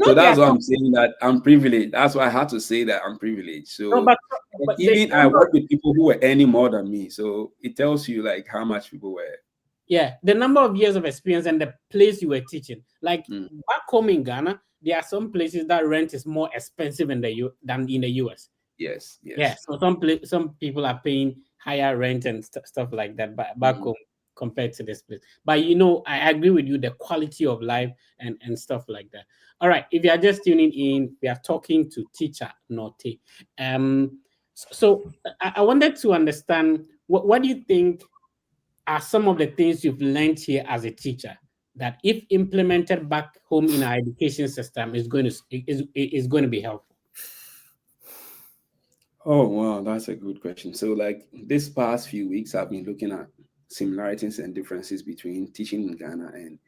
C: So that's why I'm saying that I'm privileged. That's why I had to say that I'm privileged. So
A: but
C: even I work with people who were earning more than me. So it tells you like how much people were.
A: Yeah, the number of years of experience and the place you were teaching. Like back home in Ghana, there are some places that rent is more expensive than in the US.
C: Yes.
A: Yeah, so some people are paying higher rent and stuff like that back home compared to this place. But I agree with you, the quality of life and stuff like that. All right, if you are just tuning in, we are talking to teacher Nortey. So I wanted to understand what do you think are some of the things you've learned here as a teacher that, if implemented back home in our education system, is going to be helpful?
C: Oh wow, that's a good question. So like this past few weeks, I've been looking at similarities and differences between teaching in Ghana and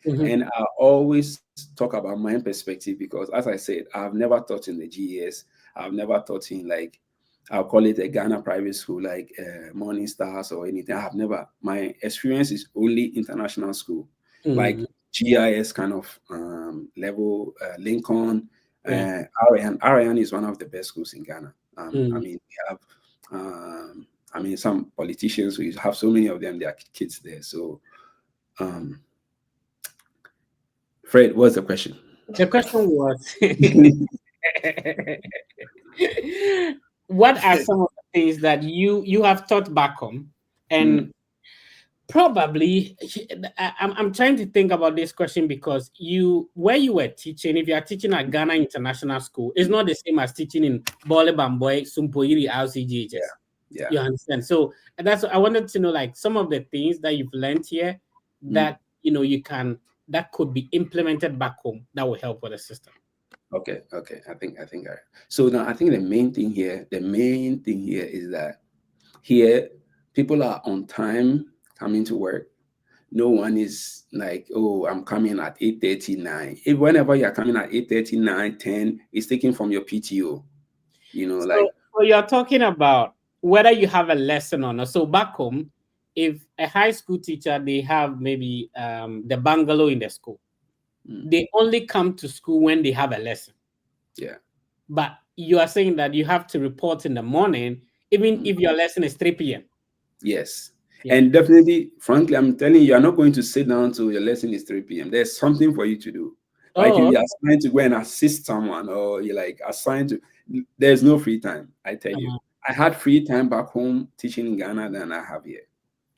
C: I always talk about my perspective because, as I said, I've never taught in the GES. I've never taught in, like, I'll call it a Ghana private school, like Morning Stars or anything. I have never. My experience is only international school, like GIS kind of level, Lincoln. Arian is one of the best schools in Ghana. We have I mean, some politicians, we have so many of them, their kids there. So, Fred, what's the question?
A: The question was, what are some of the things that you have taught back home, and probably I'm trying to think about this question because where you were teaching, if you are teaching at Ghana International School, it's not the same as teaching in Bole Bamboy, Sumpoiri, RCGHS.
C: Yeah.
A: You understand? So that's I wanted to know, like, some of the things that you've learned here that that could be implemented back home that will help with the system.
C: Okay. I think so now I think the main thing here is that here people are on time coming to work. No one is like, oh, I'm coming at 8:39. If whenever you're coming at 8:39, 10, it's taken from your PTO.
A: So you're talking about whether you have a lesson or not. So back home, if a high school teacher, they have maybe the bungalow in the school, they only come to school when they have a lesson.
C: Yeah.
A: But you are saying that you have to report in the morning, even if your lesson is 3 p.m.
C: Yes. Yeah. And definitely, frankly, I'm telling you, you're not going to sit down till your lesson is 3 p.m. There's something for you to do. Like if you're assigned to go and assist someone, or you're like assigned to, there's no free time. I tell you, I had free time back home teaching in Ghana than I have here.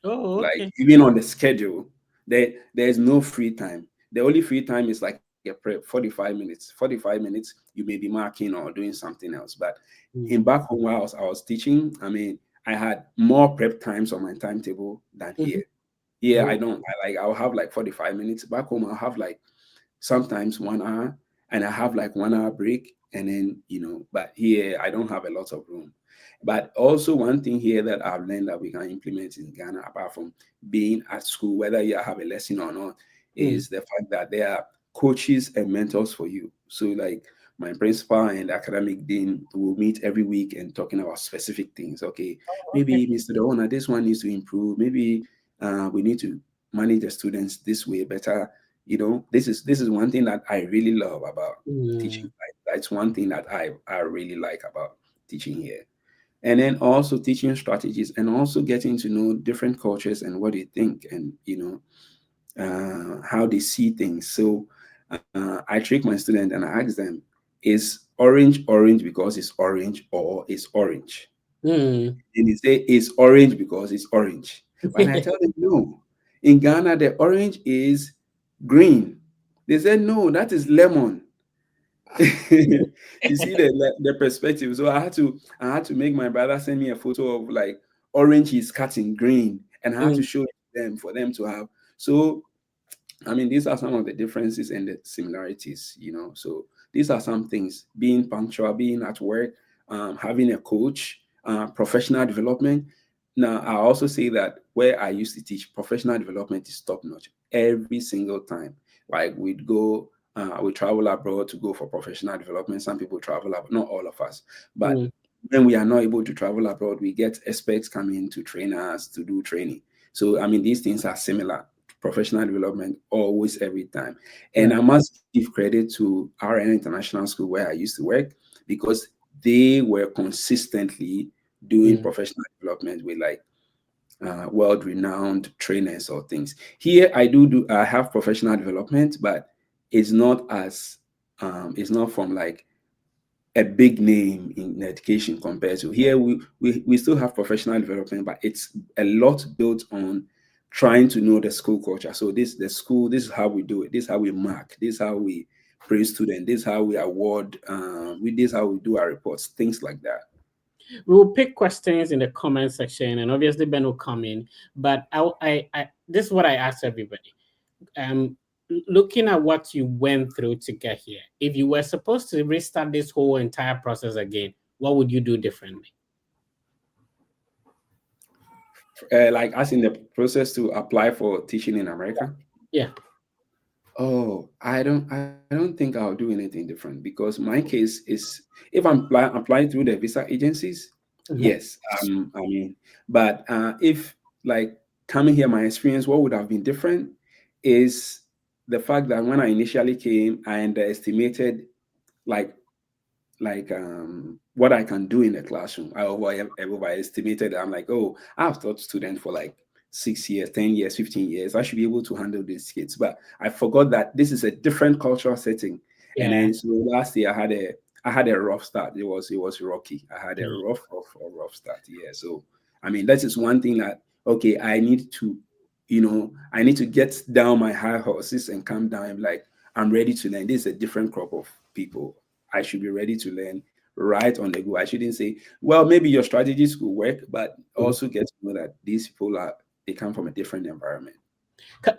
A: Oh, okay.
C: Like even on the schedule, there's no free time. The only free time is like a prep, 45 minutes. 45 minutes, you may be marking or doing something else. But in back home while I was teaching, I mean, I had more prep times on my timetable than here. Here, I'll have like 45 minutes. Back home, I'll have like sometimes 1 hour, and I have like 1 hour break. And then, but here I don't have a lot of room. But also one thing here that I've learned that we can implement in Ghana, apart from being at school, whether you have a lesson or not, is the fact that there are coaches and mentors for you. So like my principal and academic dean will meet every week and talking about specific things. Okay, maybe Mr. Dona, this one needs to improve. Maybe we need to manage the students this way better. This is one thing that I really love about teaching. That's one thing that I really like about teaching here. And then also teaching strategies and also getting to know different cultures and what they think and, how they see things. So I trick my student and I ask them, is orange because it's orange or is orange? And they say it's orange because it's orange. But I tell them, no. In Ghana, the orange is green. They said, no, that is lemon. You see the perspective. So I had to make my brother send me a photo of like orange is cut in green, and I had to show them for them to have. So I mean, these are some of the differences and the similarities, So these are some things: being punctual, being at work, having a coach, professional development. Now, I also say that where I used to teach, professional development is top notch every single time. Like we'd go. We travel abroad to go for professional development. Some people travel abroad, not all of us. But when we are not able to travel abroad, we get experts coming to train us to do training. So, I mean, these things are similar. Professional development always, every time. And I must give credit to RN International School where I used to work, because they were consistently doing professional development with like world-renowned trainers or things. Here, I have professional development, but it's not as it's not from like a big name in education compared to here. We still have professional development, but it's a lot built on trying to know the school culture. So this is how we do it. This is how we mark. This is how we praise students. This is how we award. This is how we do our reports. Things like that.
A: We will pick questions in the comment section, and obviously Ben will come in. But I this is what I ask everybody. Looking at what you went through to get here, if you were supposed to restart this whole entire process again, what would you do differently?
C: Like as in the process to apply for teaching in America?
A: Yeah.
C: Oh, I don't think I'll do anything different, because my case is, if I'm applying through the visa agencies, yes. I mean, but if like coming here, my experience, what would have been different is the fact that when I initially came, I underestimated like what I can do in the classroom. I overestimated. I'm like, oh, I've taught students for like 6 years, 10 years, 15 years. I should be able to handle these kids. But I forgot that this is a different cultural setting. And
A: Yeah.
C: then so last year I had a rough start. It was rocky. I had a
A: Mm.
C: rough start. Yeah. So I mean, that is one thing that okay, I need to, I need to get down my high horses and calm down. I'm like, I'm ready to learn. This is a different crop of people. I should be ready to learn right on the go. I shouldn't say, well, maybe your strategies could work, but also get to know that these people they come from a different environment.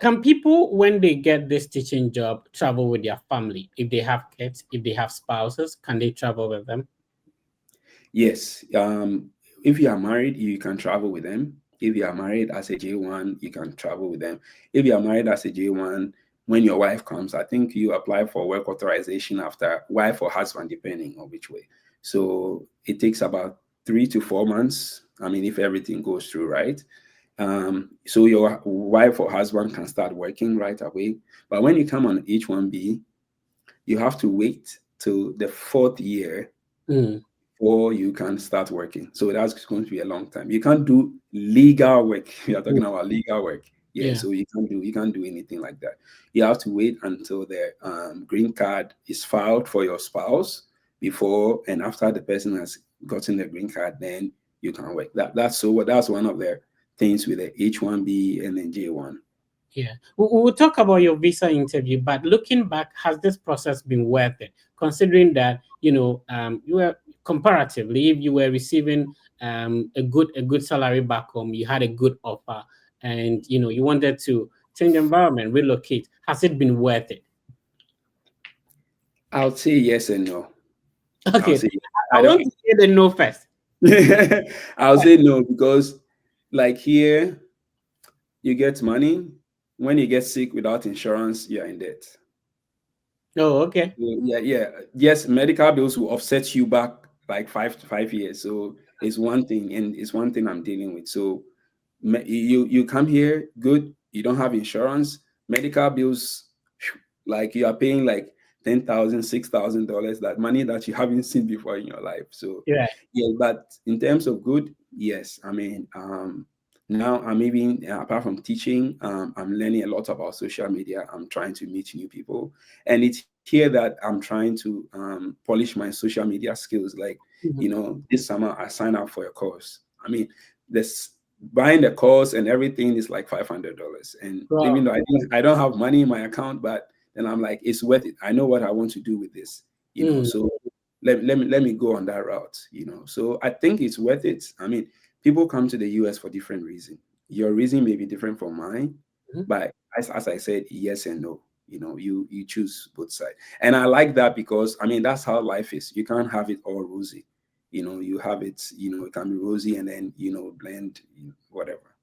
A: Can people, when they get this teaching job, travel with their family? If they have kids, if they have spouses, can they travel with them?
C: Yes. If you are married, you can travel with them. If you are married as a J1, you can travel with them. If you are married as a J1, when your wife comes, I think you apply for work authorization after wife or husband, depending on which way. So it takes about 3 to 4 months. I mean, if everything goes through right. So your wife or husband can start working right away. But when you come on H1B, you have to wait till the 4th year
A: Mm.
C: or you can start working. So that's going to be a long time. You can't do legal work. We are talking about legal work. Yeah,
A: Yeah.
C: so you can't do anything like that. You have to wait until the green card is filed for your spouse before and after the person has gotten the green card, then you can work. That's one of the things with the H1B and then J1.
A: Yeah, we'll talk about your visa interview, but looking back, has this process been worth it? Considering that you were comparatively, if you were receiving a good salary back home, you had a good offer, and you wanted to change environment, relocate. Has it been worth it?
C: I would say yes and no. I'll
A: Okay,
C: say
A: I
C: I
A: want
C: don't.
A: to hear the no first.
C: I'll say no because, like here, you get money. When you get sick without insurance, you're in debt.
A: Oh, okay.
C: Yeah, yeah. Yes, medical bills will offset you back like 5 years. So it's one thing, and it's one thing I'm dealing with. So you come here, good. You don't have insurance, medical bills, like you are paying like $10,000, $6,000. That money that you haven't seen before in your life. So
A: Yeah.
C: yeah, but in terms of good, yes. I mean, now I'm even apart from teaching, I'm learning a lot about social media. I'm trying to meet new people, and it's here that I'm trying to polish my social media skills. Like,
A: Mhm.
C: this summer I signed up for a course. I mean, this buying the course and everything is like $500, and even
A: Wow.
C: though I don't have money in my account, but then I'm like, it's worth it. I know what I want to do with this.
A: Mm.
C: So let me go on that route. So I think it's worth it. I mean, people come to the US for different reasons. Your reason may be different from mine,
A: Mhm.
C: but as I said, yes and no. You choose both sides, and I like that because I mean that's how life is. You can't have it all rosy. You have it. It can be rosy and then blend, whatever.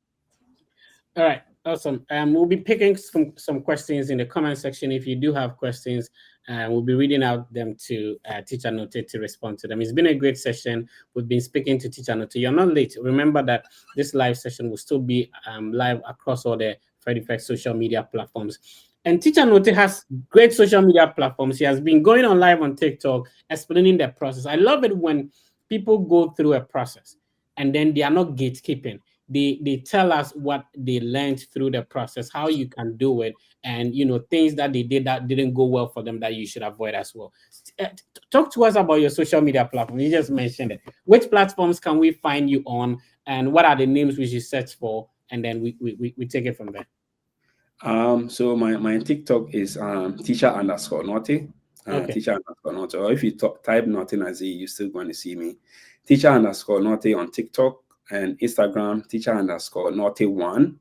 A: All right, awesome. We'll be picking some questions in the comment section. If you do have questions, we'll be reading out them to Teacher Note to respond to them. It's been a great session. We've been speaking to Teacher Note. You're not late. Remember that this live session will still be live across all the Fred Effect social media platforms. And Teacher Note has great social media platforms. He has been going on live on TikTok, explaining the process. I love it when people go through a process and then they are not gatekeeping. They tell us what they learned through the process, how you can do it, and things that they did that didn't go well for them that you should avoid as well. Talk to us about your social media platform. You just mentioned it. Which platforms can we find you on, and what are the names we should search for? And then we take it from there.
C: So my TikTok is teacher_naughty,
A: Okay.
C: teacher_naughty. Or if you type Naughty Nazi, you're still going to see me. Teacher_naughty on TikTok and Instagram, teacher_naughty1.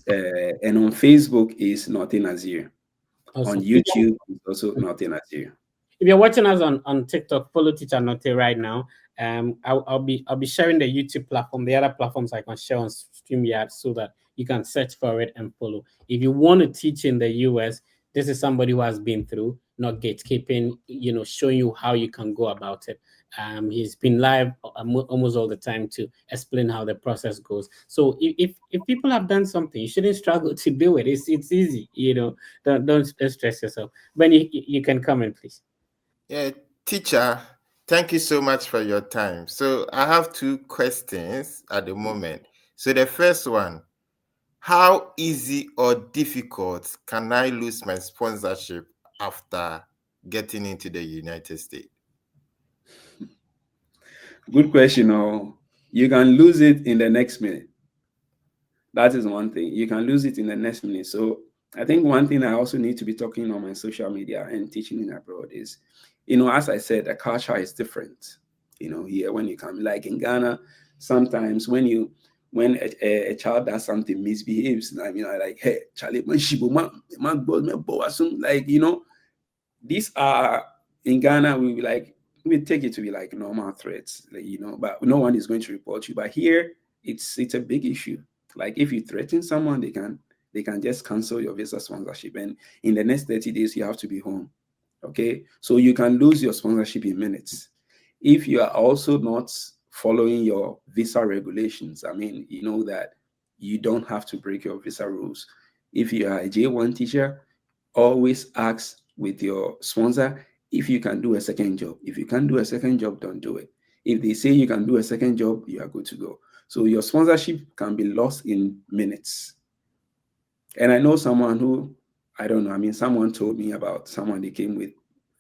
C: And on Facebook is Naughty Nazir. On
A: Awesome.
C: YouTube is also Naughty Nazir.
A: If you're watching us on TikTok, follow Teacher Note right now. I'll be sharing the YouTube platform, the other platforms I can share on StreamYard so that you can search for it and follow. If you want to teach in the US, this is somebody who has been through, not gatekeeping, showing you how you can go about it. He's been live almost all the time to explain how the process goes. So if people have done something, you shouldn't struggle to do it. It's easy, don't stress yourself. But you can comment, please.
B: Yeah, teacher, Thank you so much for your time. So I have two questions at the moment. So the first one, how easy or difficult can I lose my sponsorship after getting into the United States?
C: Good question. Oh, you can lose it in the next minute. That is one thing. You can lose it in the next minute. So I think one thing I also need to be talking on my social media and teaching in abroad is, as I said, the culture is different. Here when you come, like in Ghana, sometimes when a child does something misbehaves, I mean, I like, hey, Charlie, like, these are in Ghana, we be like, we take it to be like normal threats, like, but no one is going to report you. But here, it's a big issue. Like if you threaten someone, they can just cancel your visa sponsorship, and in the next 30 days you have to be home. Okay, so you can lose your sponsorship in minutes if you are also not following your visa regulations. I mean, you know that you don't have to break your visa rules. If you are a J1 teacher, always ask with your sponsor if you can do a second job. If you can't do a second job, don't do it. If they say you can do a second job, you are good to go. So your sponsorship can be lost in minutes. And I know someone who, I don't know, I mean, someone told me about someone they came with a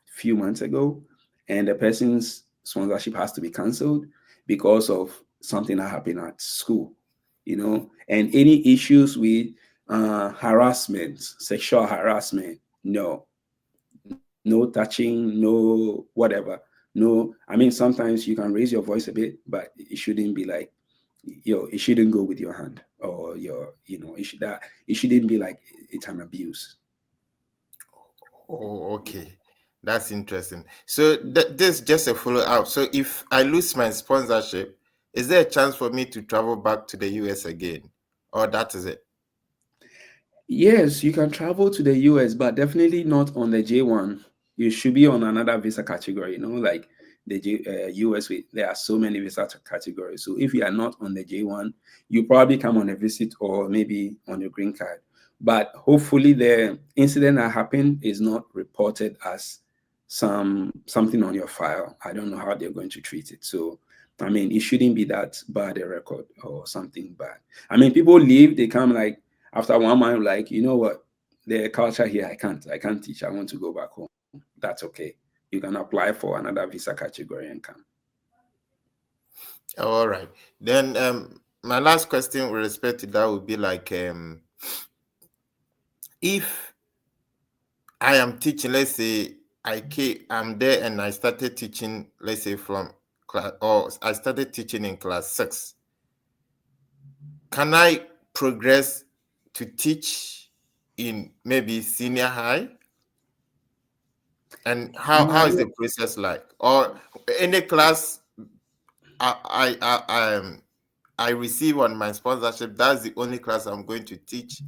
C: few months ago, and the person's sponsorship has to be canceled because of something that happened at school, and any issues with harassment, sexual harassment, no touching, no whatever. No, I mean, sometimes you can raise your voice a bit, but it shouldn't be like, it shouldn't go with your hand or it shouldn't be like it's an abuse.
B: Oh, okay. That's interesting. So this just a follow up. So if I lose my sponsorship, is there a chance for me to travel back to the US again? Or that is it?
C: Yes, you can travel to the US, but definitely not on the J1. You should be on another visa category, like the US, there are so many visa categories. So if you are not on the J1, you probably come on a visit or maybe on your green card. But hopefully the incident that happened is not reported as something on your file. I don't know how they're going to treat it. So I mean, it shouldn't be that bad a record or something bad. I mean, people leave, they come like after 1 month, like, you know what, the culture here, I can't teach. I want to go back home. That's okay. You can apply for another visa category and come.
B: All right. Then my last question with respect to that would be like if I am teaching, let's say I'm there and I started teaching, let's say from class, or I started teaching in class 6. Can I progress to teach in maybe senior high? And how is the process like? Or any class I receive on my sponsorship, that's the only class I'm going to teach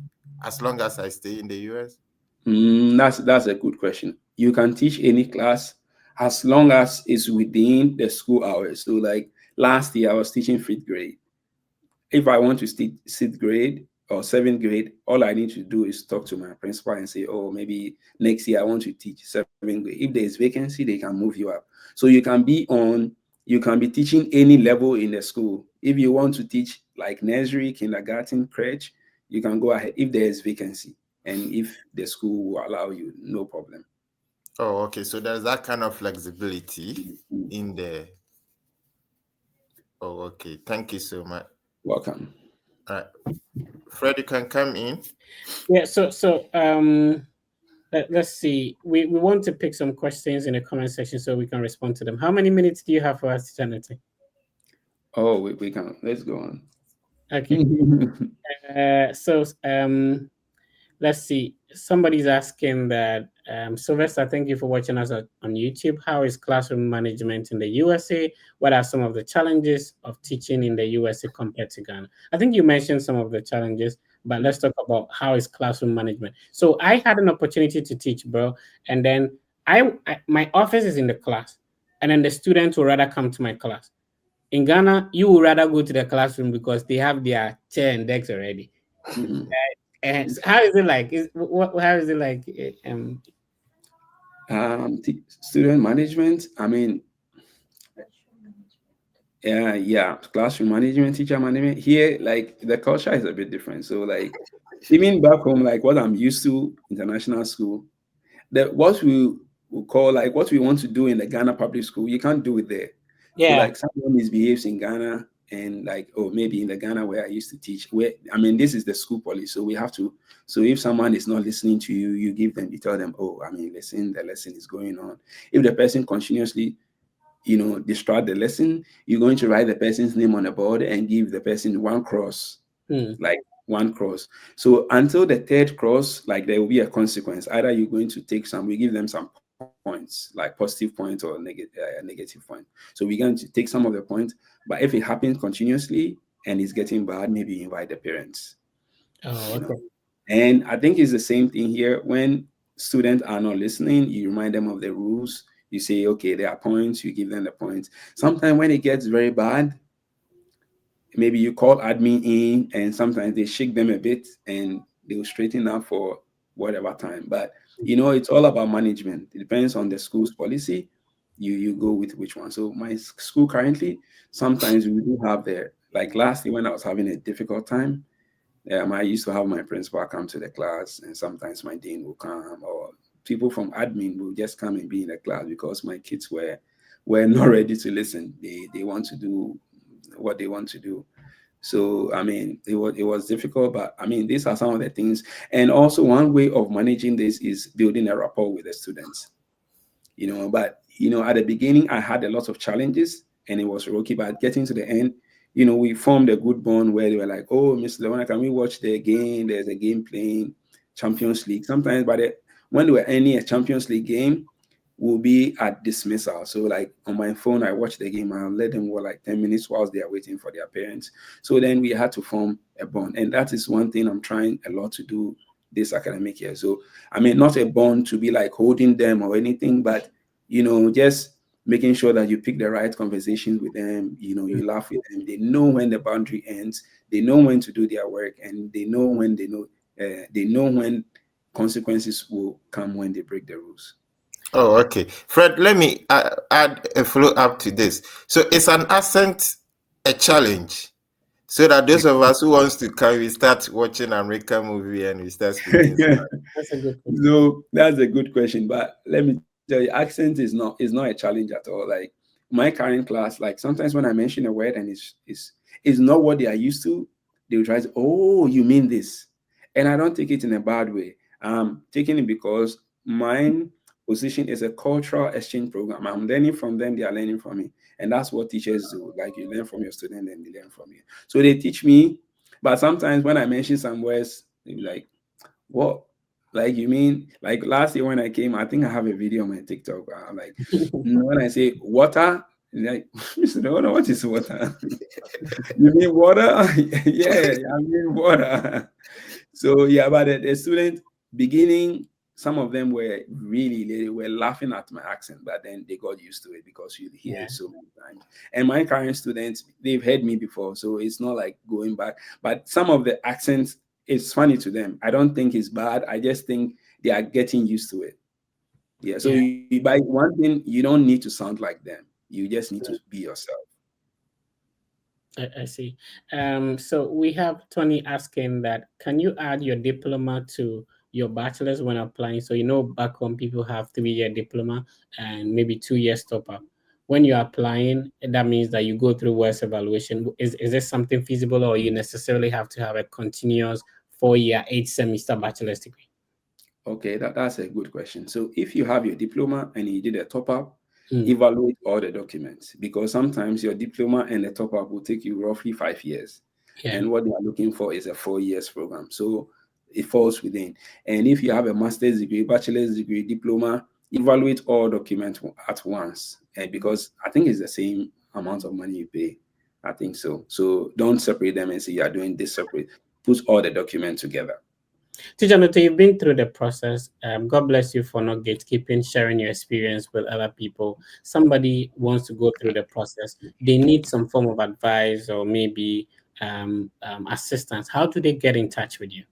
B: as long as I stay in the US?
C: That's a good question. You can teach any class as long as it's within the school hours. So like last year I was teaching 5th grade. If I want to teach 6th grade or 7th grade, all I need to do is talk to my principal and say, oh, maybe next year I want to teach 7th grade. If there's vacancy, they can move you up. So you can be teaching any level in the school. If you want to teach like nursery, kindergarten, crèche, you can go ahead if there is vacancy. And if the school will allow you, no problem.
B: Oh, okay. So there's that kind of flexibility in there. Oh, okay. Thank you so much.
C: Welcome.
B: All right. Fred, you can come in.
A: Yeah, let's see. We want to pick some questions in the comment section so we can respond to them. How many minutes do you have for us, Janity?
C: Oh, we can. Let's go on.
A: Okay. Let's see. Somebody's asking that, Sylvester, thank you for watching us on YouTube. How is classroom management in the USA? What are some of the challenges of teaching in the USA compared to Ghana? I think you mentioned some of the challenges, but let's talk about how is classroom management. So I had an opportunity to teach, bro, and then my office is in the class, and then the students will rather come to my class. In Ghana, you would rather go to the classroom because they have their chair and decks already. And how is it like? How is it like?
C: Student management. I mean, Yeah, classroom management, teacher management. Here, like the culture is a bit different. So like even back home, like what I'm used to, international school, that what we will call like what we want to do in the Ghana public school, you can't do it there. So
A: Yeah.
C: like someone misbehaves in Ghana and like, or maybe in the Ghana where I used to teach, where I mean this is the school policy. So we have to, so if someone is not listening to you, you tell them, oh, I mean, listen, the lesson is going on. If the person continuously, distract the lesson, you're going to write the person's name on the board and give the person one cross,
A: Hmm.
C: like one cross. So until the third cross, like there will be a consequence. Either you're going to take some, we give them some points, like positive point or negative point. So we're going to take some of the points, but if it happens continuously and it's getting bad, maybe invite the parents.
A: Oh,
C: You know,
A: okay.
C: and I think it's the same thing here. When students are not listening, you remind them of the rules. You say, okay, there are points, you give them the points. Sometimes when it gets very bad, maybe you call admin in and sometimes they shake them a bit and they will straighten up for whatever time. But it's all about management. It depends on the school's policy. You go with which one. So my school currently, sometimes we do have like last year when I was having a difficult time, I used to have my principal come to the class, and sometimes my dean will come, or people from admin will just come and be in the class because my kids were not ready to listen. They want to do what they want to do. So I mean, it was difficult, but I mean, these are some of the things. And also, one way of managing this is building a rapport with the students. But at the beginning, I had a lot of challenges, and it was rocky. But getting to the end, we formed a good bond where they were like, "Oh, Miss Leona, can we watch the game? There's a game playing Champions League." Sometimes, when they were ending a Champions League game, will be at dismissal. So like on my phone, I watch the game and I'll let them watch like 10 minutes whilst they are waiting for their parents. So then we had to form a bond. And that is one thing I'm trying a lot to do this academic year. So I mean, not a bond to be like holding them or anything, but just making sure that you pick the right conversations with them, you laugh with them. They know when the boundary ends, they know when to do their work, and they know when consequences will come when they break the rules.
B: Oh, okay. Fred, let me add a follow up to this. So is an accent a challenge? So that those of us who wants to come, we start watching American movie and we start speaking Spanish.
A: That's a good question.
C: No, that's a good question. But let me tell you, accent is not a challenge at all. Like my current class, like sometimes when I mention a word and it's not what they are used to, they will try to, oh, you mean this. And I don't take it in a bad way. I'm taking it because mine position is a cultural exchange program. I'm learning from them, they are learning from me. And that's what teachers do. Like you learn from your student and they learn from you. So they teach me, but sometimes when I mention some words, they be like, what? Like you mean like last year when I came, I think I have a video on my TikTok. I'm like, when I say water, like, no, what is water? You mean water? Yeah, I mean water. So yeah, but the student beginning, some of them were they were laughing at my accent, but then they got used to it because you hear
A: Yeah.
C: it so many times. And my current students, they've heard me before, so it's not like going back. But some of the accents, it's funny to them. I don't think it's bad. I just think they are getting used to it. Yeah. So
A: Yeah.
C: by one thing, you don't need to sound like them. You just need to be yourself.
A: I see. So we have Tony asking that can you add your diploma to your bachelor's when applying? So back home people have 3-year diploma and maybe 2 years top up. When you're applying, that means that you go through WES evaluation. Is this something feasible, or you necessarily have to have a continuous 4-year, 8-semester bachelor's degree?
C: Okay, that's a good question. So if you have your diploma and you did a top up,
A: Hmm.
C: evaluate all the documents because sometimes your diploma and the top up will take you roughly 5 years.
A: Yeah.
C: And what they are looking for is a 4 years program. So it falls within. And if you have a master's degree, bachelor's degree, diploma, evaluate all documents at once. And because I think it's the same amount of money you pay. I think so. So don't separate them and say you are doing this separate. Put all the documents together.
A: Teacher Noto, you've been through the process. God bless you for not gatekeeping, sharing your experience with other people. Somebody wants to go through the process. They need some form of advice or maybe assistance. How do they get in touch with you?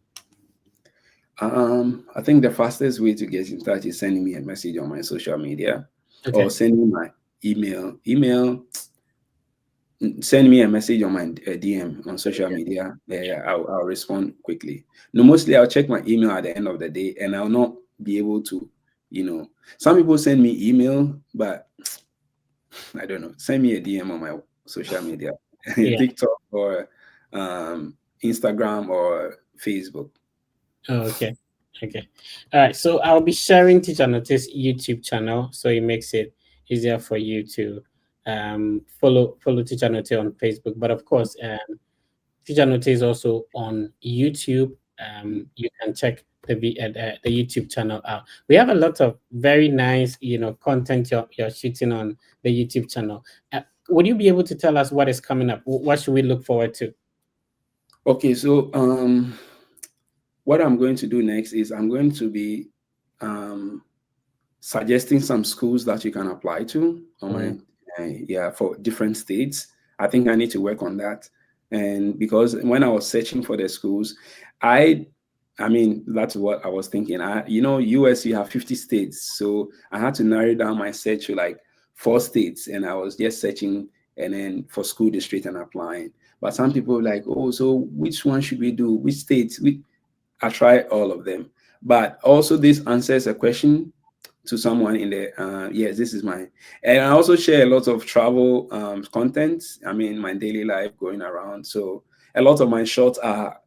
C: I think the fastest way to get in touch is sending me a message on my social media
A: Okay.
C: or sending my email. Email, send me a message on my DM on social media. I'll respond quickly. No, mostly I'll check my email at the end of the day, and I'll not be able to, some people send me email, but I don't know. Send me a DM on my social media,
A: Yeah.
C: TikTok or Instagram or Facebook.
A: Oh, okay. Okay. All right. So I'll be sharing Teacher Notice YouTube channel, so it makes it easier for you to follow Teacher Notice on Facebook. But of course, Teacher Notice is also on YouTube. You can check the YouTube channel out. We have a lot of very nice, content you're shooting on the YouTube channel. Would you be able to tell us what is coming up? What should we look forward to?
C: Okay, so what I'm going to do next is I'm going to be suggesting some schools that you can apply to on my for different states. I think I need to work on that, and because when I was searching for the schools, I mean that's what I was thinking. US you have 50 states, so I had to narrow down my search to like 4 states, and I was just searching and then for school district and applying. But some people were like, oh, so which one should we do? Which states? I try all of them. But also this answers a question to someone in the yes, this is mine. And I also share a lot of travel content. I mean, my daily life going around. So a lot of my shorts are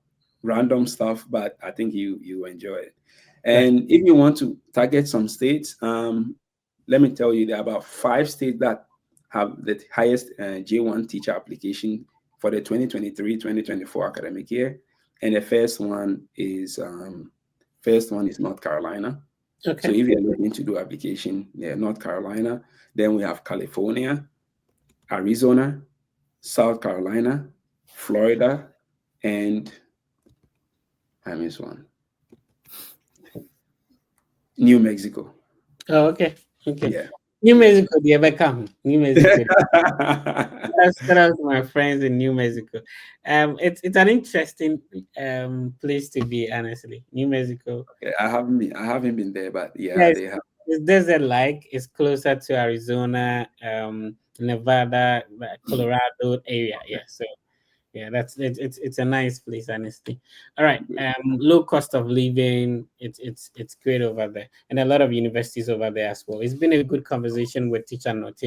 C: random stuff, but I think you enjoy it. And if you want to target some states, let me tell you, there are about 5 states that have the highest J1 teacher application for the 2023-2024 academic year. And the first one is North Carolina.
A: Okay.
C: So if you're looking to do application, North Carolina, then we have California, Arizona, South Carolina, Florida, and I missed one. New Mexico.
A: Oh, okay. Okay.
C: Yeah.
A: New Mexico, the ever come. New Mexico. Shout out to my friends in New Mexico. It's an interesting place to be, honestly. New Mexico.
C: Okay, I haven't been there, but yeah,
A: Yes,
C: they have.
A: it's desert like. It's closer to Arizona, Nevada, Colorado area. Yeah. So yeah, it's a nice place, honestly. All right. Low cost of living. It's great over there, and a lot of universities over there as well. It's been a good conversation with Teacher Note.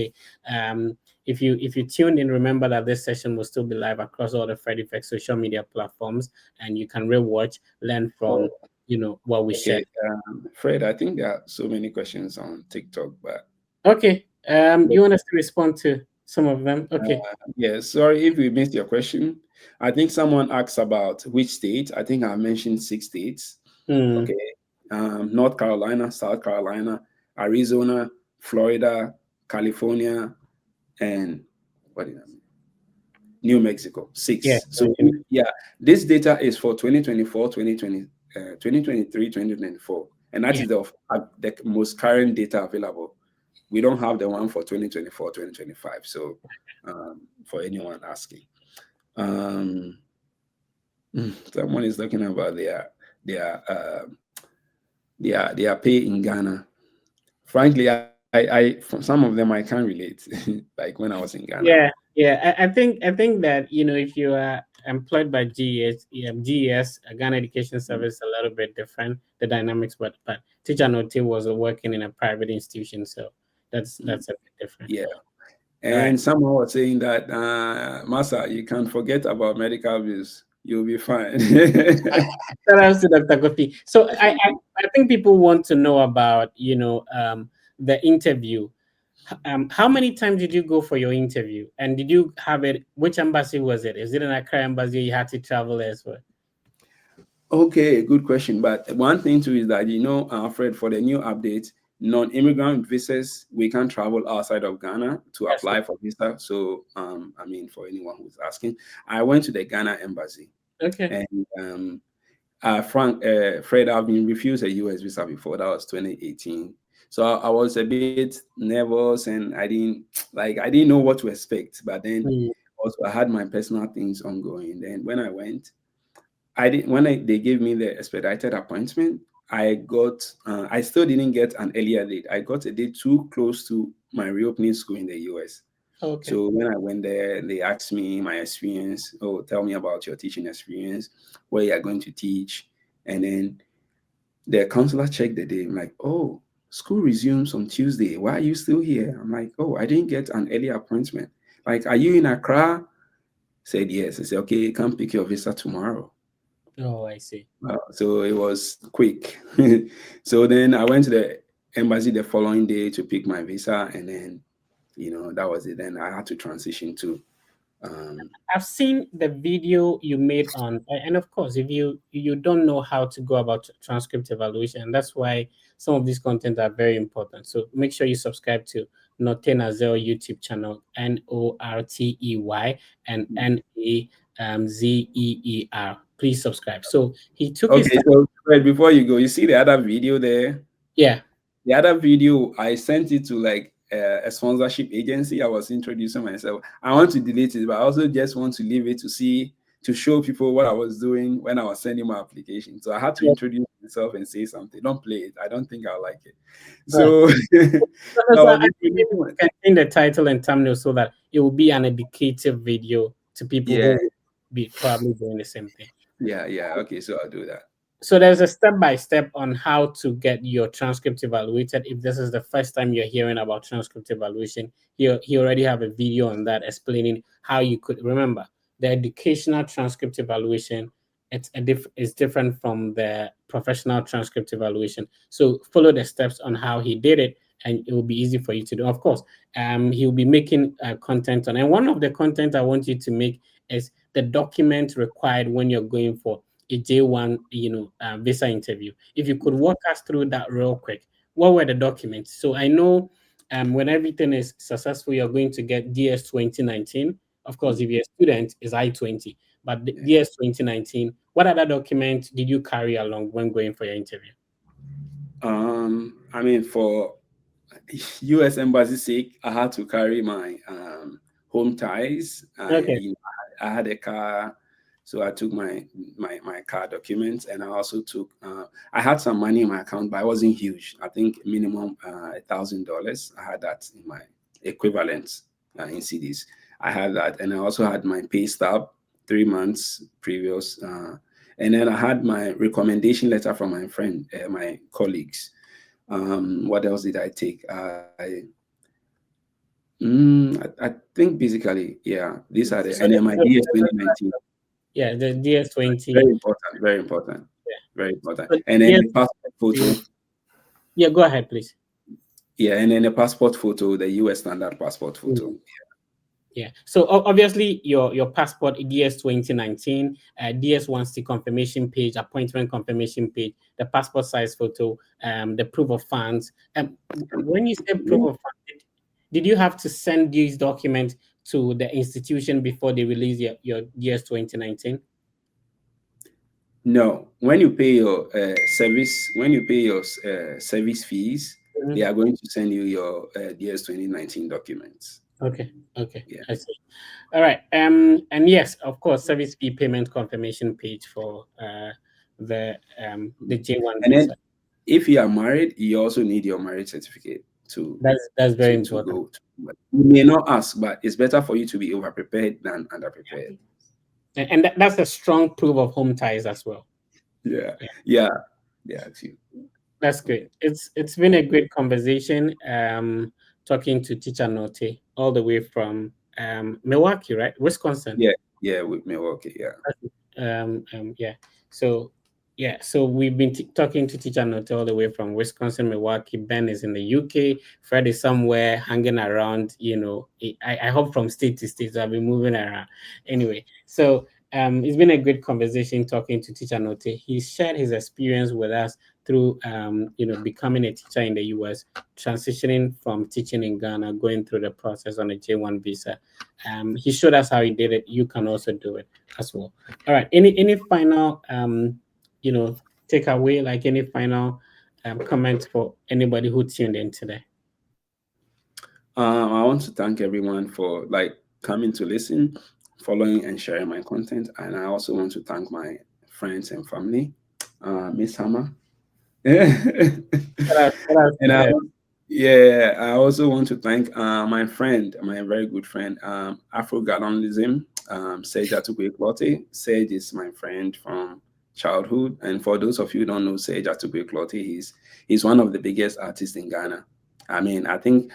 A: If you tuned in, remember that this session will still be live across all the Fred Effect social media platforms, and you can rewatch, learn from what we shared.
C: Fred, I think there are so many questions on TikTok, but
A: Okay. You want us to respond to some of them? Okay.
C: yeah, sorry if we missed your question. I think someone asked about which state. I think I mentioned 6 states. Okay. North Carolina, South Carolina, Arizona, Florida, California, and what did I mean? New Mexico, 6.
A: Yeah.
C: So yeah, this data is for 2024, 2023, 2024. And that is the most current data available. We don't have the one for 2024, 2025. So for anyone asking. Someone is talking about their pay in Ghana. Frankly, I from some of them I can't relate. Like when I was in Ghana.
A: Yeah. I think that if you are employed by GES, Ghana Education Service, a little bit different the dynamics, but Teacher Note was working in a private institution, so that's a bit different.
C: Yeah. And someone was saying that, Masa, you can't forget about medical bills. You'll be fine.
A: Shout out to Dr. Kofi. So I think people want to know about, the interview. How many times did you go for your interview? And did you have it? Which embassy was it? Is it an Accra embassy? You had to travel as well?
C: Okay, good question. But one thing too is that, Fred, for the new update, non-immigrant visas, we can't travel outside of Ghana to apply for visa. So, I mean, for anyone who's asking, I went to the Ghana embassy.
A: Okay.
C: And Fred, I've been refused a US visa before. That was 2018. So I was a bit nervous, and I didn't know what to expect. But then also I had my personal things ongoing. Then when I went, they gave me the expedited appointment, I still didn't get an earlier date. I got a date too close to my reopening school in the US.
A: Okay.
C: So when I went there, they asked me my experience. Oh, tell me about your teaching experience, where you are going to teach. And then the counselor checked the day. I'm like, oh, school resumes on Tuesday. Why are you still here? I'm like, oh, I didn't get an early appointment. Like, are you in Accra? Said yes. I said, okay, come pick your visa tomorrow.
A: Oh, I see.
C: So it was quick. So then I went to the embassy the following day to pick my visa, and then, that was it. Then I had to transition to.
A: I've seen the video you made on, and of course, if you don't know how to go about transcript evaluation, that's why some of these content are very important. So make sure you subscribe to Nortey Nazel YouTube channel, Nortey and Nazeer. Please subscribe. So he took his
C: Okay,
A: time.
C: so Fred, before you go, you see the other video there?
A: Yeah.
C: The other video, I sent it to like a sponsorship agency. I was introducing myself. I want to delete it, but I also just want to leave it to show people what I was doing when I was sending my application. So I had to introduce myself and say something. Don't play it. I don't think I'll like it. So,
A: So I think you can change the title and thumbnail so that it will be an educative video to people who will be probably doing the same thing.
C: Yeah. Okay, so I'll do that.
A: So there's a step-by-step on how to get your transcript evaluated. If this is the first time you're hearing about transcript evaluation, he already have a video on that explaining how you could remember the educational transcript evaluation. It's different from the professional transcript evaluation. So follow the steps on how he did it, and it will be easy for you to do. Of course, he'll be making content on, and one of the content I want you to make is the document required when you're going for a J1, visa interview. If you could walk us through that real quick, what were the documents? So I know when everything is successful, you're going to get DS 2019. Of course, if you're a student, it's I-20. But DS 2019, what other documents did you carry along when going for your interview?
C: I mean, for U.S. Embassy sake, I had to carry my home ties.
A: Okay.
C: I had a car. So I took my car documents, and I also took. I had some money in my account, but it wasn't huge. I think minimum $1,000. I had that in my equivalent in CDs. I had that, and I also had my pay stub, 3 months previous, and then I had my recommendation letter from my friend, my colleagues. What else did I take? I think basically, yeah, these are the, and then my DS 2019.
A: Yeah, the DS20.
C: Very important, very important.
A: Yeah.
C: Very important. And then the passport photo.
A: Yeah, go ahead, please.
C: Yeah, and then the passport photo, the US standard passport photo.
A: Yeah. So obviously your passport, DS 2019, DS1C confirmation page, appointment confirmation page, the passport size photo, the proof of funds. When you say proof of funds, did you have to send these documents to the institution before they release your DS 2019?
C: No. When you pay your service fees, they are going to send you your DS 2019 documents.
A: Okay. Yeah. I see. All right. And yes, of course, service fee payment confirmation page for the J1
C: and
A: visa.
C: Then if you are married, you also need your marriage certificate to.
A: That's very important.
C: You may not ask, but it's better for you to be over prepared than under prepared.
A: And that's a strong proof of home ties as well.
C: Yeah. Too.
A: That's great. It's been a great conversation. Talking to Teacher Nortey all the way from Milwaukee, right? Wisconsin.
C: Yeah, with Milwaukee.
A: Yeah. So we've been talking to Teacher Nortey all the way from Wisconsin, Milwaukee. Ben is in the UK. Fred is somewhere hanging around. I hope from state to state. So I've been moving around. Anyway, so it's been a great conversation talking to Teacher Nortey. He shared his experience with us through becoming a teacher in the US, transitioning from teaching in Ghana, going through the process on a J1 visa. He showed us how he did it. You can also do it as well. All right. Any final takeaway, like any final comments for anybody who tuned in today?
C: I want to thank everyone for coming to listen, following and sharing my content, and I also want to thank my friends and family, Miss Hammer. And Yeah, I also want to thank my friend, my very good friend, Afro Gallonism, Serge Atukwe Clotte. Serge is my friend from childhood, and for those of you who don't know Serge Atukwe Clotte, he's one of the biggest artists in Ghana. I mean, I think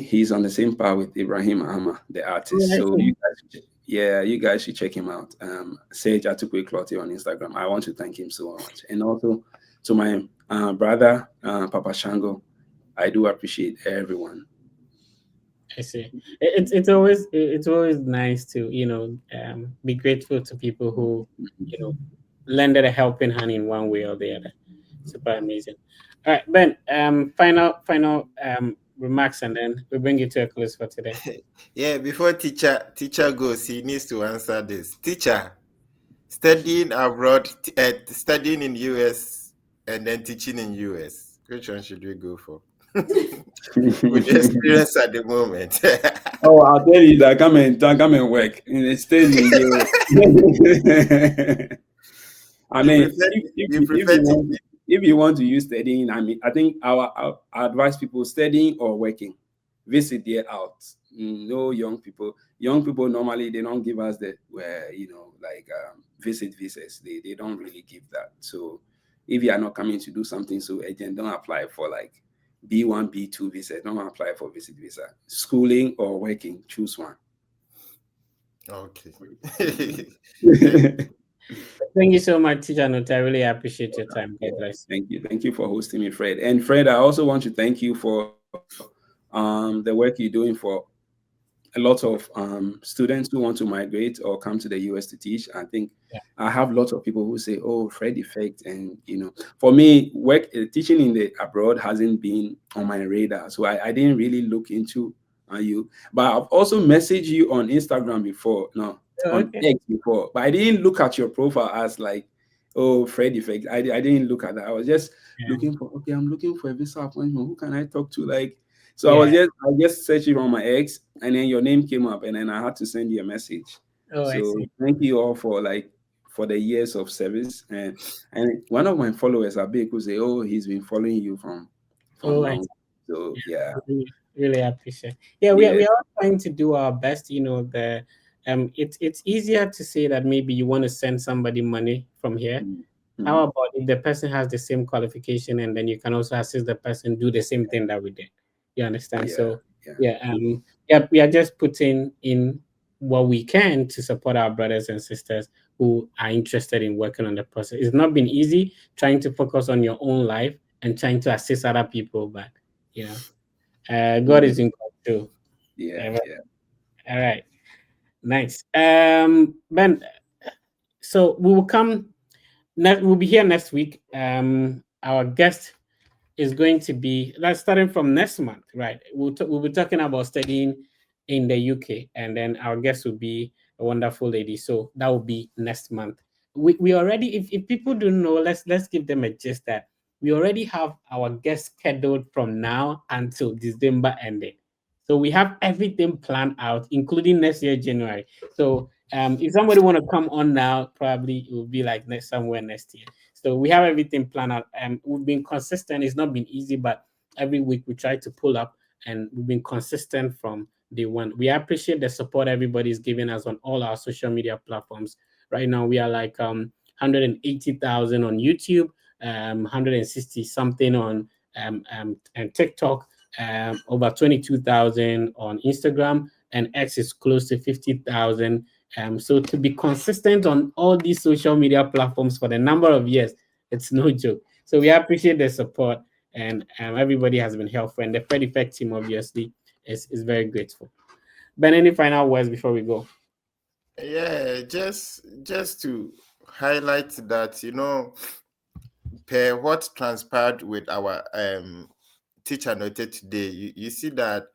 C: he's on the same par with Ibrahim Ahmad, the
A: Oh,
C: artist.
A: I
C: So
A: see.
C: you guys should check him out. Sage Atukwe Clotte on Instagram. I want to thank him so much, and also to my brother Papa Shango. I do appreciate everyone.
A: I see. It's always nice to be grateful to people who lended a helping hand in one way or the other. Super amazing. All right, Ben. Final remarks, and then we bring it to a close for today.
B: Yeah, before teacher goes, he needs to answer this. Teacher, studying abroad, studying in US and then teaching in US. Which one should we go for? With the experience at the moment.
C: Oh, I'll tell you that come and work in the stadium. I
B: you
C: mean,
B: prefer
C: if,
B: you
C: if
B: prefer
C: you
B: to,
C: want if you want to use studying, I mean, I think I advise people studying or working, visit there out. No young people. Young people normally they don't give us the like visit visas. They don't really give that. So if you are not coming to do something so urgent, don't apply for like B1, B2 visa. Don't apply for visit visa. Schooling or working, choose one.
B: okay.
A: Thank you so much, Teacher Note. I really appreciate your time. God bless.
C: Thank you for hosting me, Fred. And Fred, I also want to thank you for the work you're doing for a lot of students who want to migrate or come to the US to teach. I think
A: Yeah.
C: I have lots of people who say, "Oh, Fred Effect," and for me, work teaching in the abroad hasn't been on my radar, so I didn't really look into you. But I've also messaged you on Instagram before, no,
A: Oh,
C: on
A: okay.
C: X before, but I didn't look at your profile as like, "Oh, Fred Effect." I didn't look at that. I was just
A: Yeah.
C: looking for, okay, I'm looking for a visa appointment. Who can I talk to? Like, so
A: Yeah.
C: I just searched it on my ex, and then your name came up, and then I had to send you a message.
A: Oh, I
C: So
A: see.
C: thank you all for the years of service. And one of my followers, Abik, who say, "Oh, he's been following you from
A: Oh, I
C: long." So yeah,
A: really appreciate. Yeah,
C: yeah.
A: we are trying to do our best. It's easier to say that maybe you want to send somebody money from here.
C: Mm,
A: How
C: mm,
A: about if the person has the same qualification, and then you can also assist the person do the same thing that we did? You understand?
C: yeah,
A: So
C: yeah.
A: yeah, yeah, we are just putting in what we can to support our brothers and sisters who are interested in working on the process. It's not been easy trying to focus on your own life and trying to assist other people, but you know, God is in control.
C: Yeah,
A: All right.
C: yeah.
A: All right. Nice. Ben, so we will come we'll be here next week. Our guest is going to be that's starting from next month, right? We'll be talking about studying in the UK, and then our guest will be a wonderful lady. So that will be next month. We already, if people don't know, let's give them a gist that we already have our guest scheduled from now until December ending. So we have everything planned out, including next year January. So if somebody want to come on now, probably it will be like somewhere next year. So we have everything planned out. We've been consistent. It's not been easy, but every week we try to pull up, and we've been consistent from day one. We appreciate the support everybody's giving us on all our social media platforms. Right now, we are like 180,000 on YouTube, 160 something on and TikTok, over 22,000 on Instagram, and X is close to 50,000. So to be consistent on all these social media platforms for the number of years, it's no joke. So we appreciate the support, and everybody has been helpful, and the Fred Effect team obviously is very grateful. Ben, any final words before we go?
B: Yeah, just to highlight that, per what transpired with our teacher noted today, you see that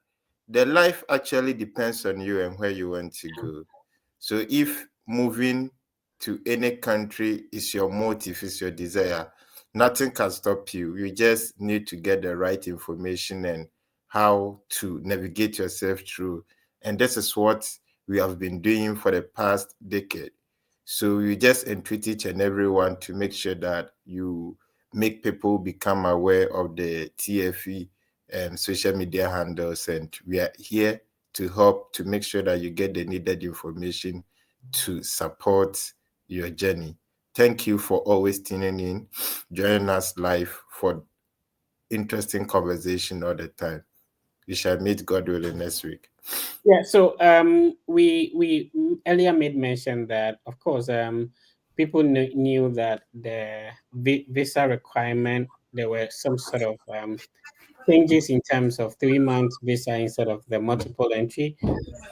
B: the life actually depends on you and where you want to go. So if moving to any country is your motive, is your desire, nothing can stop you. You just need to get the right information and how to navigate yourself through. And this is what we have been doing for the past decade. So we just entreat each and everyone to make sure that you make people become aware of the TFE social media handles, and we are here to help to make sure that you get the needed information to support your journey. Thank you for always tuning in, joining us live for interesting conversation all the time. We shall meet, God willing, next week.
A: Yeah, so we earlier made mention that, of course, people knew that the visa requirement, there were some sort of changes in terms of 3 months visa instead of the multiple entry.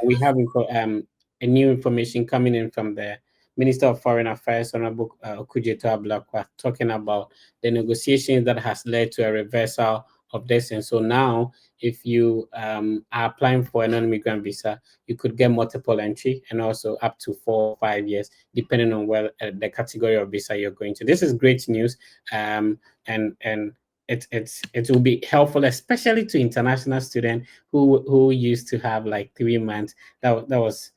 A: We have a new information coming in from the Minister of Foreign Affairs, Honorable Okujeto Ablakwa, talking about the negotiations that has led to a reversal of this. And so now, if you are applying for a non-immigrant visa, you could get multiple entry and also up to 4 or 5 years, depending on where the category of visa you're going to. This is great news, and it will be helpful, especially to international students who used to have like 3 months. That was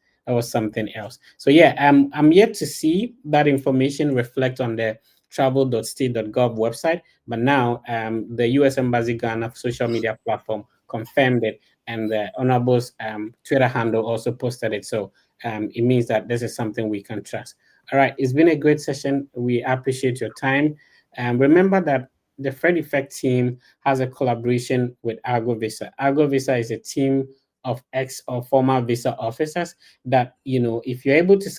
A: something else. So yeah, I'm yet to see that information reflect on the travel.state.gov website, but now the U.S. Embassy Ghana social media platform confirmed it, and the Honorable's Twitter handle also posted it. So it means that this is something we can trust. All right, it's been a great session. We appreciate your time. Remember that the Fred Effect team has a collaboration with Argo Visa. Argo Visa is a team of ex or former visa officers that, if you're able to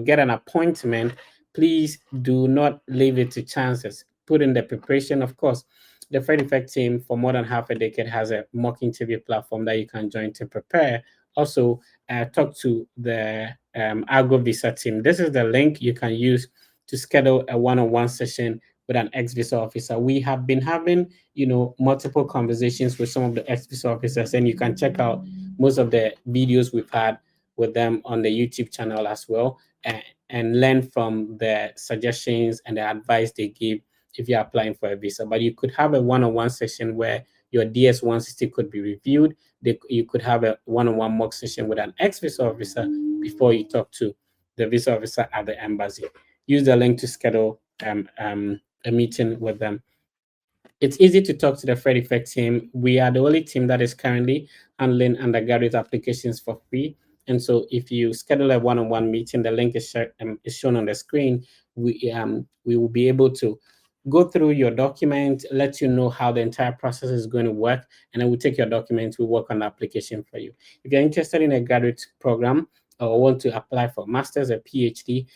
A: get an appointment, please do not leave it to chances. Put in the preparation. Of course, the Fred Effect team for more than half a decade has a mock interview platform that you can join to prepare. Also, talk to the Argo Visa team. This is the link you can use to schedule a one-on-one session with an ex-visa officer. We have been having, multiple conversations with some of the ex-visa officers, and you can check out most of the videos we've had with them on the YouTube channel as well, and learn from the suggestions and the advice they give if you're applying for a visa. But you could have a one-on-one session where your DS-160 could be reviewed. You could have a one-on-one mock session with an ex-visa officer before you talk to the visa officer at the embassy. Use the link to schedule a meeting with them. It's easy to talk to the Fred Effect team. We are the only team that is currently handling undergraduate applications for free. And so if you schedule a one-on-one meeting, the link is shown on the screen. We will be able to go through your document, let you know how the entire process is going to work, and then we'll take your documents, we'll work on the application for you. If you're interested in a graduate program or want to apply for master's or PhD,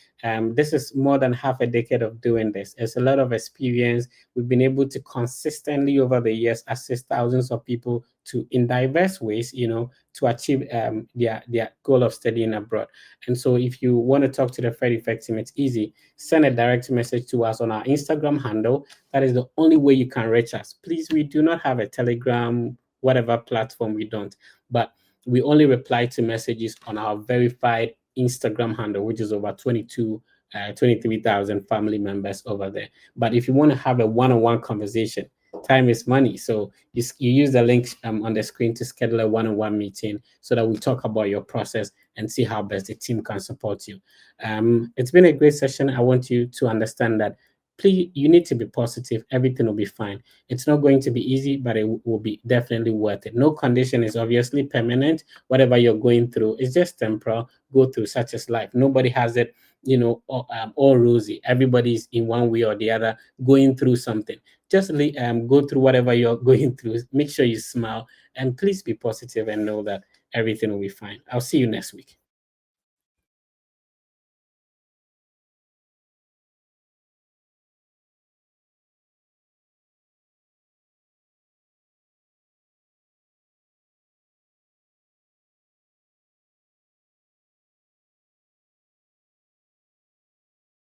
A: this is more than half a decade of doing this. It's a lot of experience. We've been able to consistently over the years assist thousands of people in diverse ways, to achieve their goal of studying abroad. And so if you want to talk to the Fred Effect team, it's easy. Send a direct message to us on our Instagram handle. That is the only way you can reach us. Please, we do not have a Telegram, whatever platform, we don't. But we only reply to messages on our verified Instagram handle, which is over 23,000 family members over there. But if you want to have a one-on-one conversation, time is money. So you use the link on the screen to schedule a one-on-one meeting so that we talk about your process and see how best the team can support you. It's been a great session. I want you to understand that please, you need to be positive. Everything will be fine. It's not going to be easy, but it will be definitely worth it. No condition is obviously permanent. Whatever you're going through is just temporal. Go through, such as life. Nobody has it, all rosy. Everybody's in one way or the other going through something. Just go through whatever you're going through. Make sure you smile, and please be positive and know that everything will be fine. I'll see you next week.